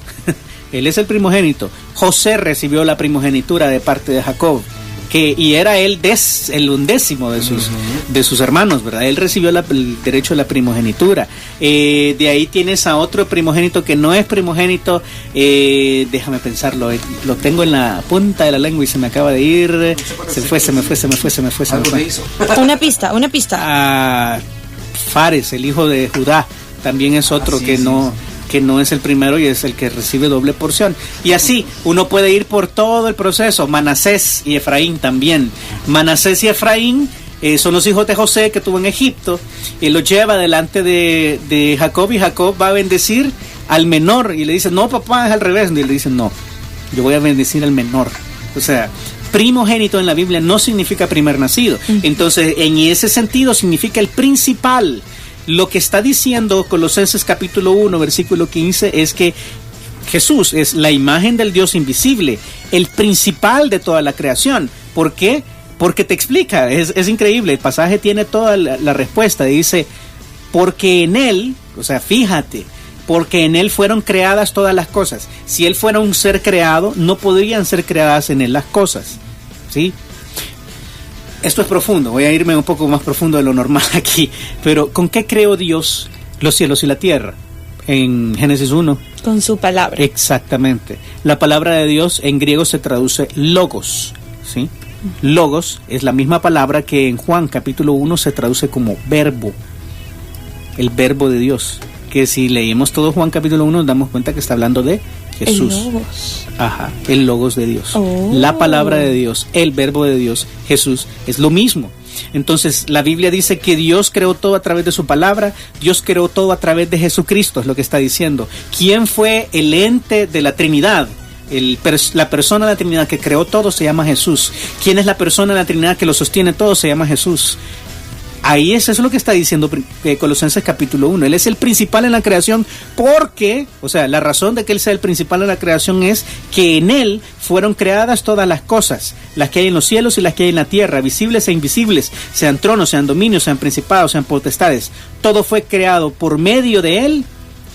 C: Él es el primogénito. José recibió la primogenitura de parte de Jacob, y era él el undécimo de sus hermanos, ¿verdad? Él recibió el derecho a la primogenitura. De ahí tienes a otro primogénito que no es primogénito. Déjame pensarlo. Lo tengo en la punta de la lengua y se me acaba de ir. Se me fue.
G: Una pista.
C: Fares, el hijo de Judá, también es otro que no es el primero y es el que recibe doble porción. Y así, uno puede ir por todo el proceso. Manasés y Efraín también. Manasés y Efraín son los hijos de José que tuvo en Egipto. Él los lleva delante de Jacob y Jacob va a bendecir al menor. Y le dice, no papá, es al revés. Y él le dice, no, yo voy a bendecir al menor. O sea, primogénito en la Biblia no significa primer nacido. Entonces, en ese sentido significa el principal. Lo que está diciendo Colosenses capítulo 1, versículo 15, es que Jesús es la imagen del Dios invisible, el principal de toda la creación. ¿Por qué? Porque te explica, es increíble, el pasaje tiene toda la respuesta, dice, porque en Él, o sea, fíjate, porque en Él fueron creadas todas las cosas. Si Él fuera un ser creado, no podrían ser creadas en Él las cosas, ¿sí? Esto es profundo, voy a irme un poco más profundo de lo normal aquí, pero ¿con qué creó Dios los cielos y la tierra? En Génesis 1.
G: Con su palabra.
C: Exactamente. La palabra de Dios en griego se traduce logos, ¿sí? Logos es la misma palabra que en Juan capítulo 1 se traduce como verbo. El verbo de Dios. Que si leemos todo Juan capítulo 1 nos damos cuenta que está hablando de Jesús.
G: El logos.
C: Ajá, el logos de Dios.
G: Oh.
C: La palabra de Dios, el verbo de Dios, Jesús, es lo mismo. Entonces la Biblia dice que Dios creó todo a través de su palabra, Dios creó todo a través de Jesucristo, es lo que está diciendo. ¿Quién fue el ente de la Trinidad? La persona de la Trinidad que creó todo se llama Jesús. ¿Quién es la persona de la Trinidad que lo sostiene todo? Se llama Jesús. Ahí eso es lo que está diciendo Colosenses capítulo 1. Él es el principal en la creación porque, o sea, la razón de que Él sea el principal en la creación es que en Él fueron creadas todas las cosas, las que hay en los cielos y las que hay en la tierra, visibles e invisibles, sean tronos, sean dominios, sean principados, sean potestades. Todo fue creado por medio de Él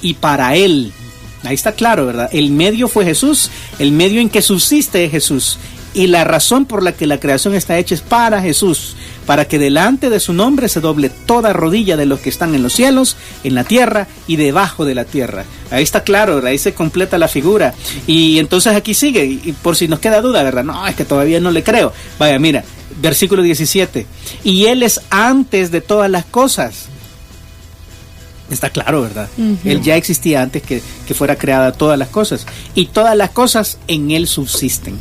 C: y para Él. Ahí está claro, ¿verdad? El medio fue Jesús, el medio en que subsiste es Jesús. Y la razón por la que la creación está hecha es para Jesús, para que delante de su nombre se doble toda rodilla de los que están en los cielos, en la tierra y debajo de la tierra. Ahí está claro, ¿verdad? Ahí se completa la figura. Y entonces aquí sigue, y por si nos queda duda, ¿verdad? No, es que todavía no le creo. Vaya, mira, versículo 17. Y Él es antes de todas las cosas. Está claro, ¿verdad? Uh-huh. Él ya existía antes que fuera creada todas las cosas. Y todas las cosas en Él subsisten.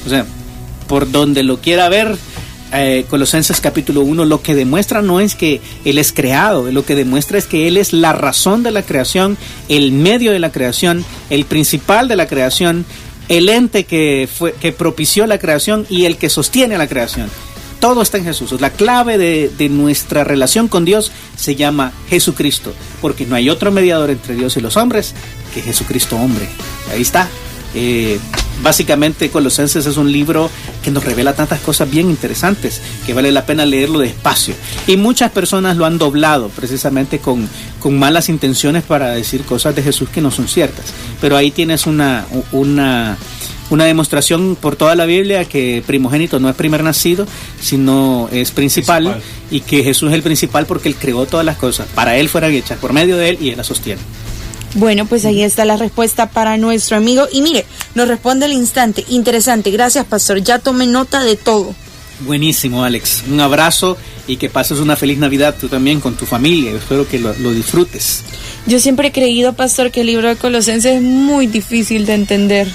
C: O sea, por donde lo quiera ver, Colosenses capítulo 1, lo que demuestra no es que Él es creado, lo que demuestra es que Él es la razón de la creación, el medio de la creación, el principal de la creación, el ente que propició la creación y el que sostiene la creación. Todo está en Jesús. La clave de nuestra relación con Dios se llama Jesucristo, porque no hay otro mediador entre Dios y los hombres que Jesucristo hombre. Ahí está. Básicamente Colosenses es un libro que nos revela tantas cosas bien interesantes que vale la pena leerlo despacio, y muchas personas lo han doblado precisamente con malas intenciones para decir cosas de Jesús que no son ciertas, pero ahí tienes una demostración por toda la Biblia que primogénito no es primer nacido, sino es principal, y que Jesús es el principal porque Él creó todas las cosas, para Él fueran hechas, por medio de Él, y Él las sostiene.
G: Bueno, pues ahí está la respuesta para nuestro amigo. Y mire, nos responde al instante. Interesante, gracias, pastor. Ya tomé nota de todo.
C: Buenísimo, Alex. Un abrazo y que pases una feliz Navidad tú también con tu familia. Espero que lo disfrutes.
G: Yo siempre he creído, pastor, que el libro de Colosenses es muy difícil de entender.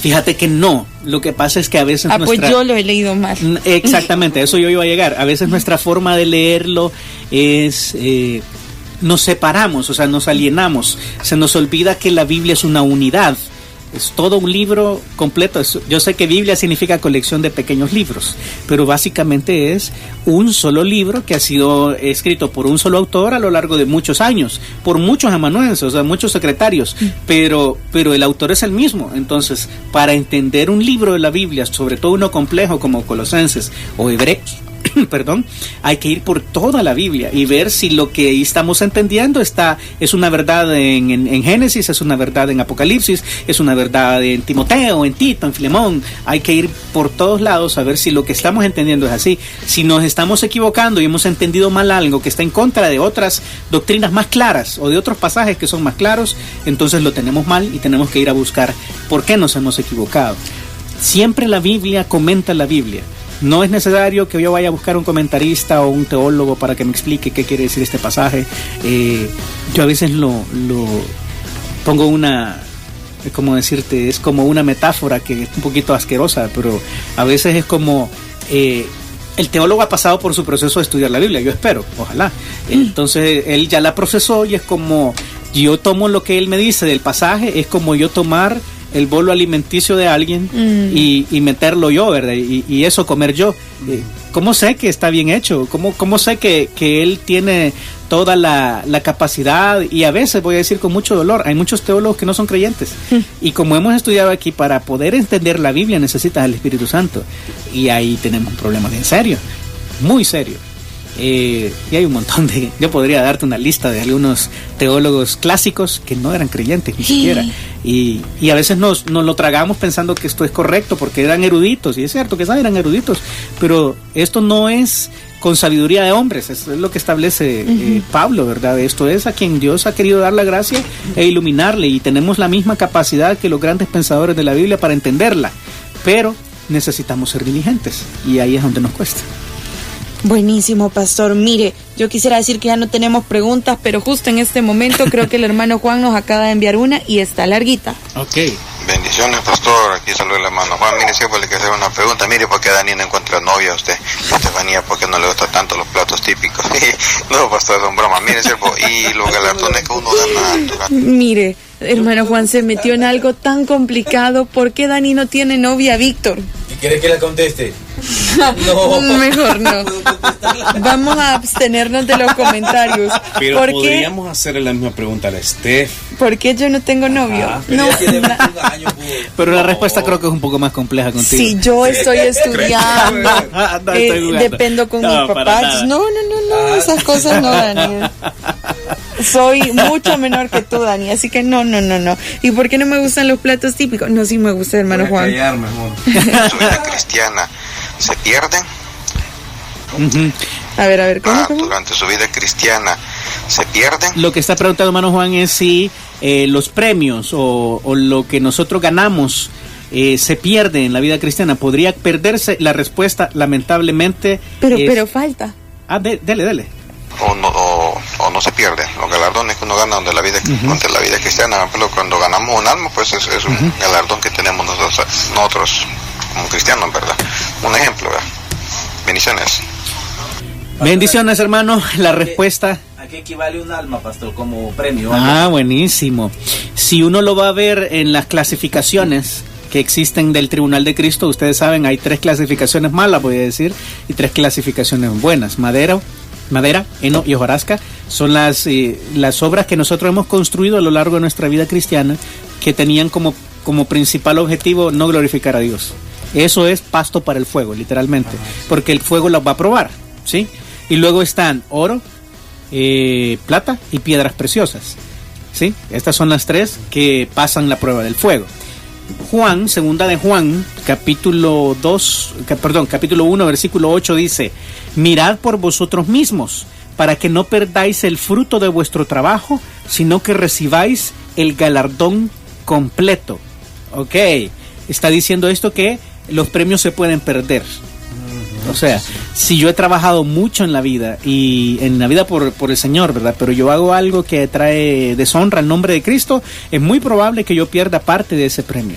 C: Fíjate que no. Lo que pasa es que a veces
G: pues yo lo he leído mal.
C: Exactamente, a eso yo iba a llegar. A veces nuestra forma de leerlo es... nos separamos, o sea, nos alienamos. Se nos olvida que la Biblia es una unidad. Es todo un libro completo. Yo sé que Biblia significa colección de pequeños libros, pero básicamente es un solo libro que ha sido escrito por un solo autor a lo largo de muchos años, por muchos amanuenses, o sea, muchos secretarios, pero el autor es el mismo. Entonces, para entender un libro de la Biblia, sobre todo uno complejo como Colosenses o Hebreos, hay que ir por toda la Biblia y ver si lo que estamos entendiendo es una verdad en Génesis, es una verdad en Apocalipsis, es una verdad en Timoteo, en Tito, en Filemón. Hay que ir por todos lados a ver si lo que estamos entendiendo es así. Si nos estamos equivocando y hemos entendido mal algo que está en contra de otras doctrinas más claras o de otros pasajes que son más claros, entonces lo tenemos mal y tenemos que ir a buscar por qué nos hemos equivocado. Siempre la Biblia comenta la Biblia. No es necesario que yo vaya a buscar un comentarista o un teólogo para que me explique qué quiere decir este pasaje. Yo a veces lo pongo ¿cómo decirte? Es como una metáfora que es un poquito asquerosa, pero a veces es como... el teólogo ha pasado por su proceso de estudiar la Biblia, yo espero, ojalá. Entonces él ya la procesó y es como yo tomo lo que él me dice del pasaje, es como yo tomar el bolo alimenticio de alguien y meterlo yo, ¿verdad? Y eso comer yo. ¿Cómo sé que está bien hecho? ¿Cómo sé que él tiene toda la capacidad? Y a veces, voy a decir con mucho dolor, hay muchos teólogos que no son creyentes. Y como hemos estudiado aquí, para poder entender la Biblia necesitas al Espíritu Santo. Y ahí tenemos un problema en serio, muy serio. Y hay un montón de... Yo podría darte una lista de algunos teólogos clásicos que no eran creyentes ni siquiera. Y a veces nos lo tragamos pensando que esto es correcto porque eran eruditos. Y es cierto que eran eruditos. Pero esto no es con sabiduría de hombres. Eso es lo que establece Pablo, ¿verdad? Esto es a quien Dios ha querido dar la gracia e iluminarle. Y tenemos la misma capacidad que los grandes pensadores de la Biblia para entenderla. Pero necesitamos ser diligentes. Y ahí es donde nos cuesta.
G: Buenísimo, pastor. Mire, yo quisiera decir que ya no tenemos preguntas, pero justo en este momento creo que el hermano Juan nos acaba de enviar una y está larguita.
C: Ok.
I: Bendiciones, pastor. Aquí saluda el hermano Juan. Mire, siempre le quiero hacer una pregunta. Mire, ¿por qué Dani no encuentra novia a usted? Estefanía, ¿por qué no le gustan tanto los platos típicos? No, pastor, son bromas. Mire, siervo, y los galardones que uno gana.
G: Mire, hermano Juan se metió en algo tan complicado. ¿Por qué Dani no tiene novia, Víctor?
E: ¿Quiere que la conteste?
G: No. Mejor no. Vamos a abstenernos de los comentarios.
B: Pero podríamos hacerle la misma pregunta a la Steph.
G: ¿Por qué yo no tengo novio?
E: No.
C: Pero la respuesta creo que es un poco más compleja contigo.
G: Sí, yo estoy estudiando. Dependo con mis papás. No, esas cosas no, Daniel. Soy mucho menor que tú, Dani, así que no. ¿Y por qué no me gustan los platos típicos? No, sí me gusta, hermano Juan.
I: Callarme, amor. Su vida cristiana se pierden.
G: A ver, ¿cómo?
I: Durante su vida cristiana se pierden.
C: Lo que está preguntando hermano Juan es si los premios o lo que nosotros ganamos se pierde en la vida cristiana. ¿Podría perderse? La respuesta, lamentablemente,
G: pero falta.
C: Dele.
I: O no se pierde los galardones que uno gana durante la vida cristiana. Por ejemplo, cuando ganamos un alma, pues es un galardón que tenemos nosotros como cristianos, ¿verdad? Un ejemplo, ¿verdad? Bendiciones.
C: Bendiciones, hermano. La respuesta...
E: ¿A qué equivale un alma, pastor, como premio?
C: Buenísimo. Si uno lo va a ver en las clasificaciones que existen del Tribunal de Cristo, ustedes saben, hay 3 clasificaciones malas, voy a decir, y 3 clasificaciones buenas. Madera, heno y hojarasca son las obras que nosotros hemos construido a lo largo de nuestra vida cristiana, que tenían como principal objetivo no glorificar a Dios. Eso es pasto para el fuego, literalmente, porque el fuego las va a probar, ¿sí? Y luego están oro, plata y piedras preciosas, ¿sí? Estas son las 3 que pasan la prueba del fuego. Segunda de Juan, capítulo 1, versículo 8 dice: mirad por vosotros mismos, para que no perdáis el fruto de vuestro trabajo, sino que recibáis el galardón completo. Ok, está diciendo esto que los premios se pueden perder. O sea, si yo he trabajado mucho en la vida y en la vida por el Señor, ¿verdad? Pero yo hago algo que trae deshonra al nombre de Cristo, es muy probable que yo pierda parte de ese premio.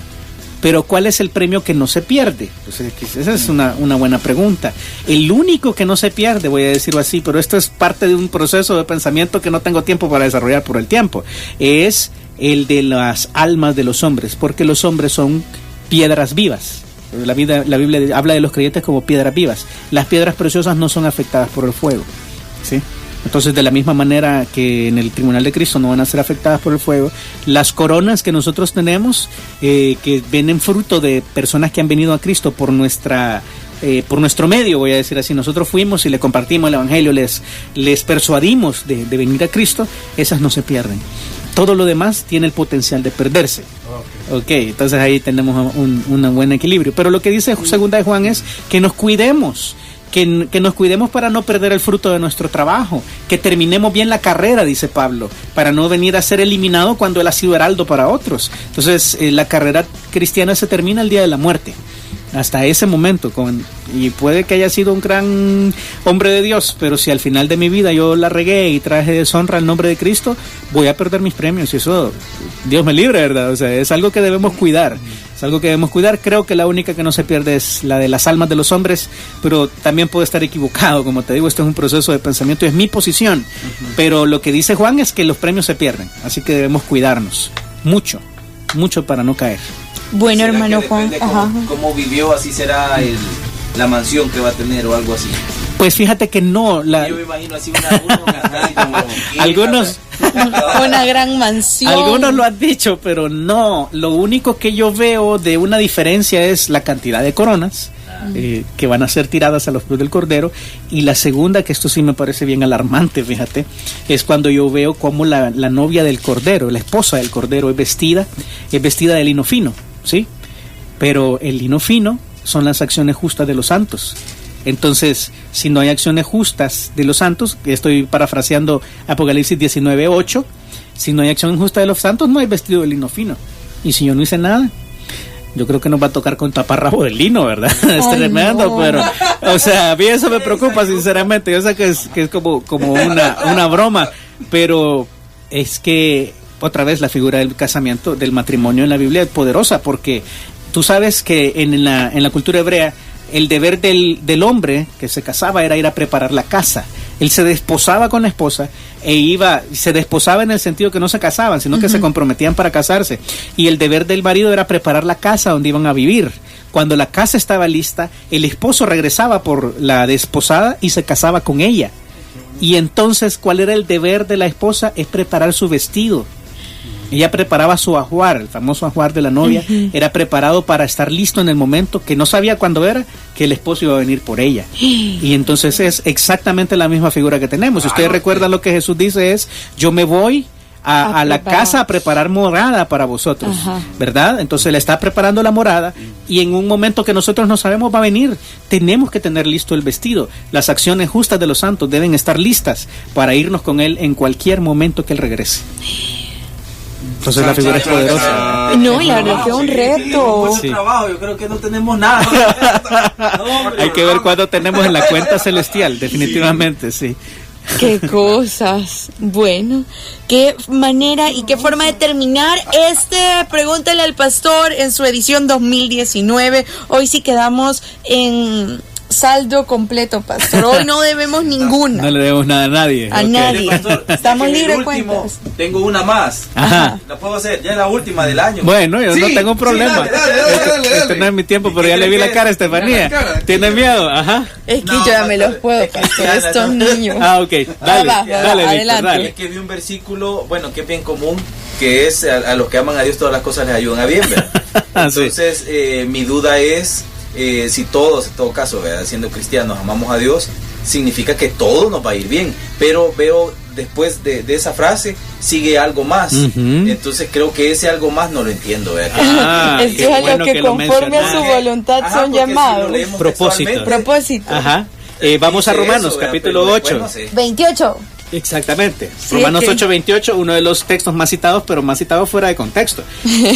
C: Pero ¿cuál es el premio que no se pierde? Pues esa es una buena pregunta. El único que no se pierde, voy a decirlo así, pero esto es parte de un proceso de pensamiento que no tengo tiempo para desarrollar por el tiempo, es el de las almas de los hombres, porque los hombres son piedras vivas. La Biblia habla de los creyentes como piedras vivas. Las piedras preciosas no son afectadas por el fuego, ¿sí? Entonces, de la misma manera que en el Tribunal de Cristo no van a ser afectadas por el fuego, las coronas que nosotros tenemos, que vienen fruto de personas que han venido a Cristo por nuestro medio, voy a decir así, nosotros fuimos y le compartimos el Evangelio, les persuadimos de venir a Cristo, esas no se pierden. Todo lo demás tiene el potencial de perderse. Ok, entonces ahí tenemos un buen equilibrio. Pero lo que dice segunda de Juan es que nos cuidemos, que nos cuidemos para no perder el fruto de nuestro trabajo, que terminemos bien la carrera, dice Pablo, para no venir a ser eliminado cuando él ha sido heraldo para otros. Entonces la carrera cristiana se termina el día de la muerte. Hasta ese momento, y puede que haya sido un gran hombre de Dios, pero si al final de mi vida yo la regué y traje deshonra al nombre de Cristo, voy a perder mis premios, y eso, Dios me libre, ¿verdad? O sea, es algo que debemos cuidar, creo que la única que no se pierde es la de las almas de los hombres, pero también puedo estar equivocado, como te digo, esto es un proceso de pensamiento, es mi posición, pero lo que dice Juan es que los premios se pierden, así que debemos cuidarnos, mucho para no caer.
G: Bueno, hermano Juan,
E: cómo vivió, así será la mansión que va a tener o algo así.
C: Pues fíjate que no.
E: Yo me imagino así
C: algunos...
G: Una gran mansión.
C: Algunos lo han dicho, pero no. Lo único que yo veo de una diferencia es la cantidad de coronas que van a ser tiradas a los pies del Cordero. Y la segunda, que esto sí me parece bien alarmante, fíjate, es cuando yo veo cómo la novia del Cordero, la esposa del Cordero, es vestida de lino fino, ¿sí? Pero el lino fino son las acciones justas de los santos. Entonces, si no hay acciones justas de los santos, estoy parafraseando Apocalipsis 19:8, si no hay acción justa de los santos, no hay vestido de lino fino. Y si yo no hice nada, yo creo que nos va a tocar con taparrabo de lino, ¿verdad? Es tremendo, no. Pero, o sea, a mí eso me preocupa, sinceramente. Yo sé que es como una broma, pero es que, otra vez, la figura del casamiento, del matrimonio en la Biblia es poderosa, porque tú sabes que en la cultura hebrea, el deber del hombre que se casaba era ir a preparar la casa. Él se desposaba con la esposa se desposaba en el sentido que no se casaban, sino que se comprometían para casarse. Y el deber del marido era preparar la casa donde iban a vivir. Cuando la casa estaba lista, el esposo regresaba por la desposada y se casaba con ella. Y entonces, ¿cuál era el deber de la esposa? Es preparar su vestido. Ella preparaba su ajuar, el famoso ajuar de la novia, era preparado para estar listo en el momento que no sabía cuándo era, que el esposo iba a venir por ella. Y entonces es exactamente la misma figura que tenemos. Si ustedes recuerdan, lo que Jesús dice es: yo me voy a la casa a preparar morada para vosotros, ¿verdad? Entonces le está preparando la morada, y en un momento que nosotros no sabemos va a venir. Tenemos que tener listo el vestido. Las acciones justas de los santos deben estar listas para irnos con Él en cualquier momento que Él regrese. Entonces la figura es poderosa.
G: No, la verdad que es un reto.
E: Sí. Trabajo, yo creo que no tenemos nada.
C: Hay que ver cuándo tenemos en la cuenta celestial, definitivamente, sí.
G: Qué cosas. Bueno, qué manera y qué forma de terminar Pregúntale al Pastor en su edición 2019. Hoy sí quedamos en saldo completo, Pastor. Hoy no debemos ninguna.
C: No le debemos nada a nadie.
G: A nadie.
E: Pastor,
G: estamos libres de cuentas.
E: Tengo una más.
C: Ajá.
E: La puedo hacer, ya es la última del año.
C: Bueno, yo no tengo un problema. Este no es mi tiempo, pero ya le vi la cara a Estefanía. ¿Tiene miedo? Ajá.
G: Es que yo ya me los puedo, Pastor, estos niños.
C: Ok. Dale,
G: adelante.
E: Víctor, es que vi un versículo, bueno, que es bien común, que es a los que aman a Dios todas las cosas les ayudan a bien, ¿verdad? Entonces, mi duda es, si todos, en todo caso, ¿verdad?, siendo cristianos, amamos a Dios, significa que todo nos va a ir bien. Pero veo después de esa frase sigue algo más. Entonces creo que ese algo más no lo entiendo, ¿verdad?
G: Eso es bueno, lo que conforme a su voluntad son llamados.
C: Si propósito. Ajá. Vamos a Romanos, capítulo 8.
E: Bueno, sí.
G: 28.
C: Exactamente. Sí, Romanos 8:28, uno de los textos más citados, pero más citados fuera de contexto.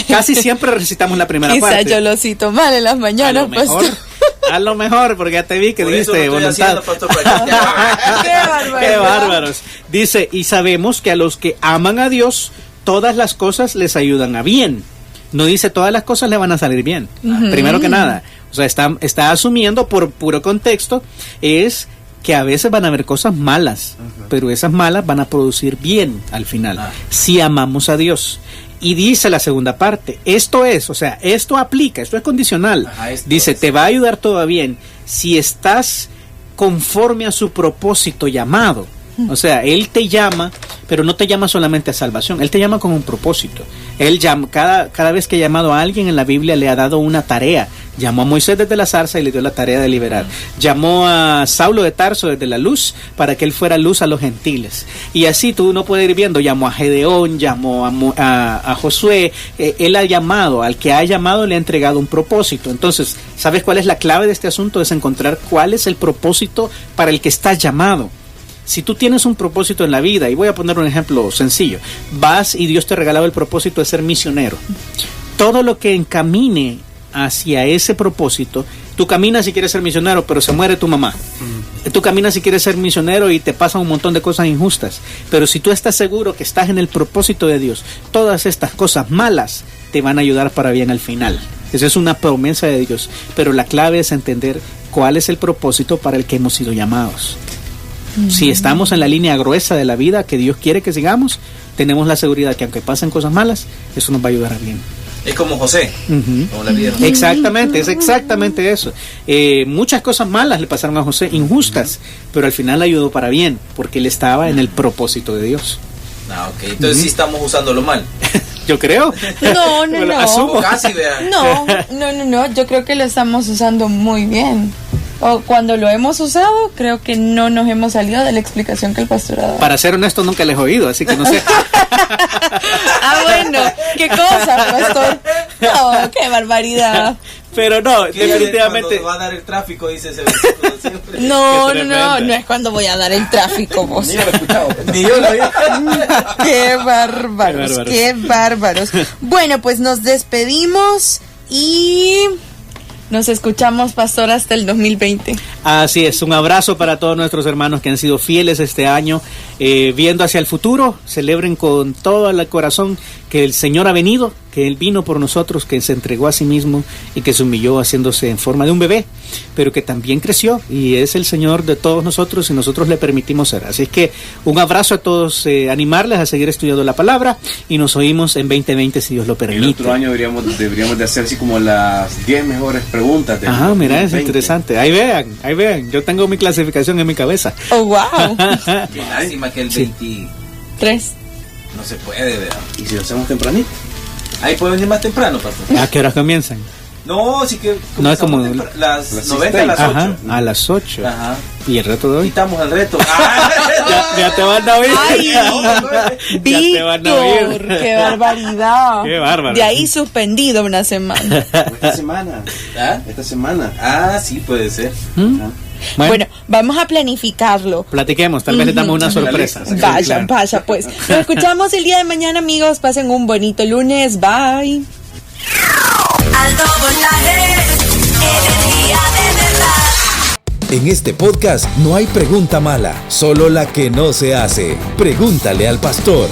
C: Casi siempre recitamos la primera parte.
G: Quizá yo lo cito mal en las mañanas, Pastor.
C: A lo mejor, porque ya te vi que dijiste voluntad. Qué bárbaros. Dice: y sabemos que a los que aman a Dios, todas las cosas les ayudan a bien. No dice todas las cosas le van a salir bien. Primero que nada. O sea, está asumiendo por puro contexto, es que a veces van a haber cosas malas, pero esas malas van a producir bien al final, si amamos a Dios. Y dice la segunda parte, esto aplica, esto es condicional. Dice, te va a ayudar todo a bien si estás conforme a su propósito llamado. O sea, Él te llama, pero no te llama solamente a salvación, Él te llama con un propósito. Él llama, cada vez que ha llamado a alguien en la Biblia le ha dado una tarea. Llamó a Moisés desde la zarza y le dio la tarea de liberar. Llamó a Saulo de Tarso desde la luz para que él fuera luz a los gentiles. Y así tú no puedes ir viendo, llamó a Gedeón, llamó a Josué. Él ha llamado, al que ha llamado le ha entregado un propósito. Entonces, ¿sabes cuál es la clave de este asunto? Es encontrar cuál es el propósito para el que estás llamado. Si tú tienes un propósito en la vida, y voy a poner un ejemplo sencillo, vas y Dios te ha regalado el propósito de ser misionero. Todo lo que encamine hacia ese propósito, tú caminas si quieres ser misionero, pero se muere tu mamá. Tú caminas si quieres ser misionero y te pasan un montón de cosas injustas. Pero si tú estás seguro que estás en el propósito de Dios, todas estas cosas malas te van a ayudar para bien al final. Esa es una promesa de Dios. Pero la clave es entender cuál es el propósito para el que hemos sido llamados. Si estamos en la línea gruesa de la vida que Dios quiere que sigamos, tenemos la seguridad que aunque pasen cosas malas, eso nos va a ayudar a bien.
E: Es como José, como la vida.
C: Exactamente, es exactamente eso. Muchas cosas malas le pasaron a José, injustas, pero al final le ayudó para bien, porque él estaba en el propósito de Dios.
E: Ok, entonces sí estamos usándolo mal.
C: Yo creo.
G: No,
C: asumo.
E: Casi, vean.
G: No, yo creo que lo estamos usando muy bien. O cuando lo hemos usado, creo que no nos hemos salido de la explicación que el pastor ha dado.
C: Para ser honesto, nunca les he oído, así que no sé.
G: Bueno, qué cosa, pastor. No, qué barbaridad.
C: Pero no, definitivamente.
E: Cuando va a dar el tráfico, dice ese versículo siempre.
G: No es cuando voy a dar el tráfico, vos.
E: Ni yo lo he escuchado. Ni yo lo he
G: Qué bárbaros. Bueno, pues nos despedimos y nos escuchamos, pastor, hasta el 2020.
C: Así es, un abrazo para todos nuestros hermanos que han sido fieles este año, viendo hacia el futuro. Celebren con todo el corazón que el Señor ha venido, que Él vino por nosotros, que se entregó a sí mismo y que se humilló haciéndose en forma de un bebé, pero que también creció y es el Señor de todos nosotros y nosotros le permitimos ser. Así es que un abrazo a todos, animarles a seguir estudiando la palabra y nos oímos en 2020 si Dios lo permite.
B: El otro año deberíamos de hacer así como las 10 mejores preguntas.
C: Mira, es interesante. Ahí vean, yo tengo mi clasificación en mi cabeza.
G: Oh, wow.
E: Qué lástima que el 23 no se puede, ¿verdad?
B: ¿Y si lo hacemos tempranito?
E: Ahí puede venir más temprano, pastor.
C: ¿A qué horas comienzan?
E: No, sí que
C: no es como
E: las 90 a las 8.
C: A las 8.
E: Ajá.
C: ¿Y el reto de hoy?
E: Quitamos el reto.
C: Ya te van a oír.
G: Víctor, qué barbaridad.
C: Qué bárbaro.
G: De ahí suspendido una semana.
B: Esta semana.
E: Sí, puede ser.
G: Bueno, vamos a planificarlo.
C: Platiquemos, tal vez les damos una sorpresa.
G: Vaya, pues. Nos escuchamos el día de mañana, amigos. Pasen un bonito lunes. Bye.
J: Alto voltaje, energía de verdad.
A: En este podcast no hay pregunta mala, solo la que no se hace. Pregúntale al pastor.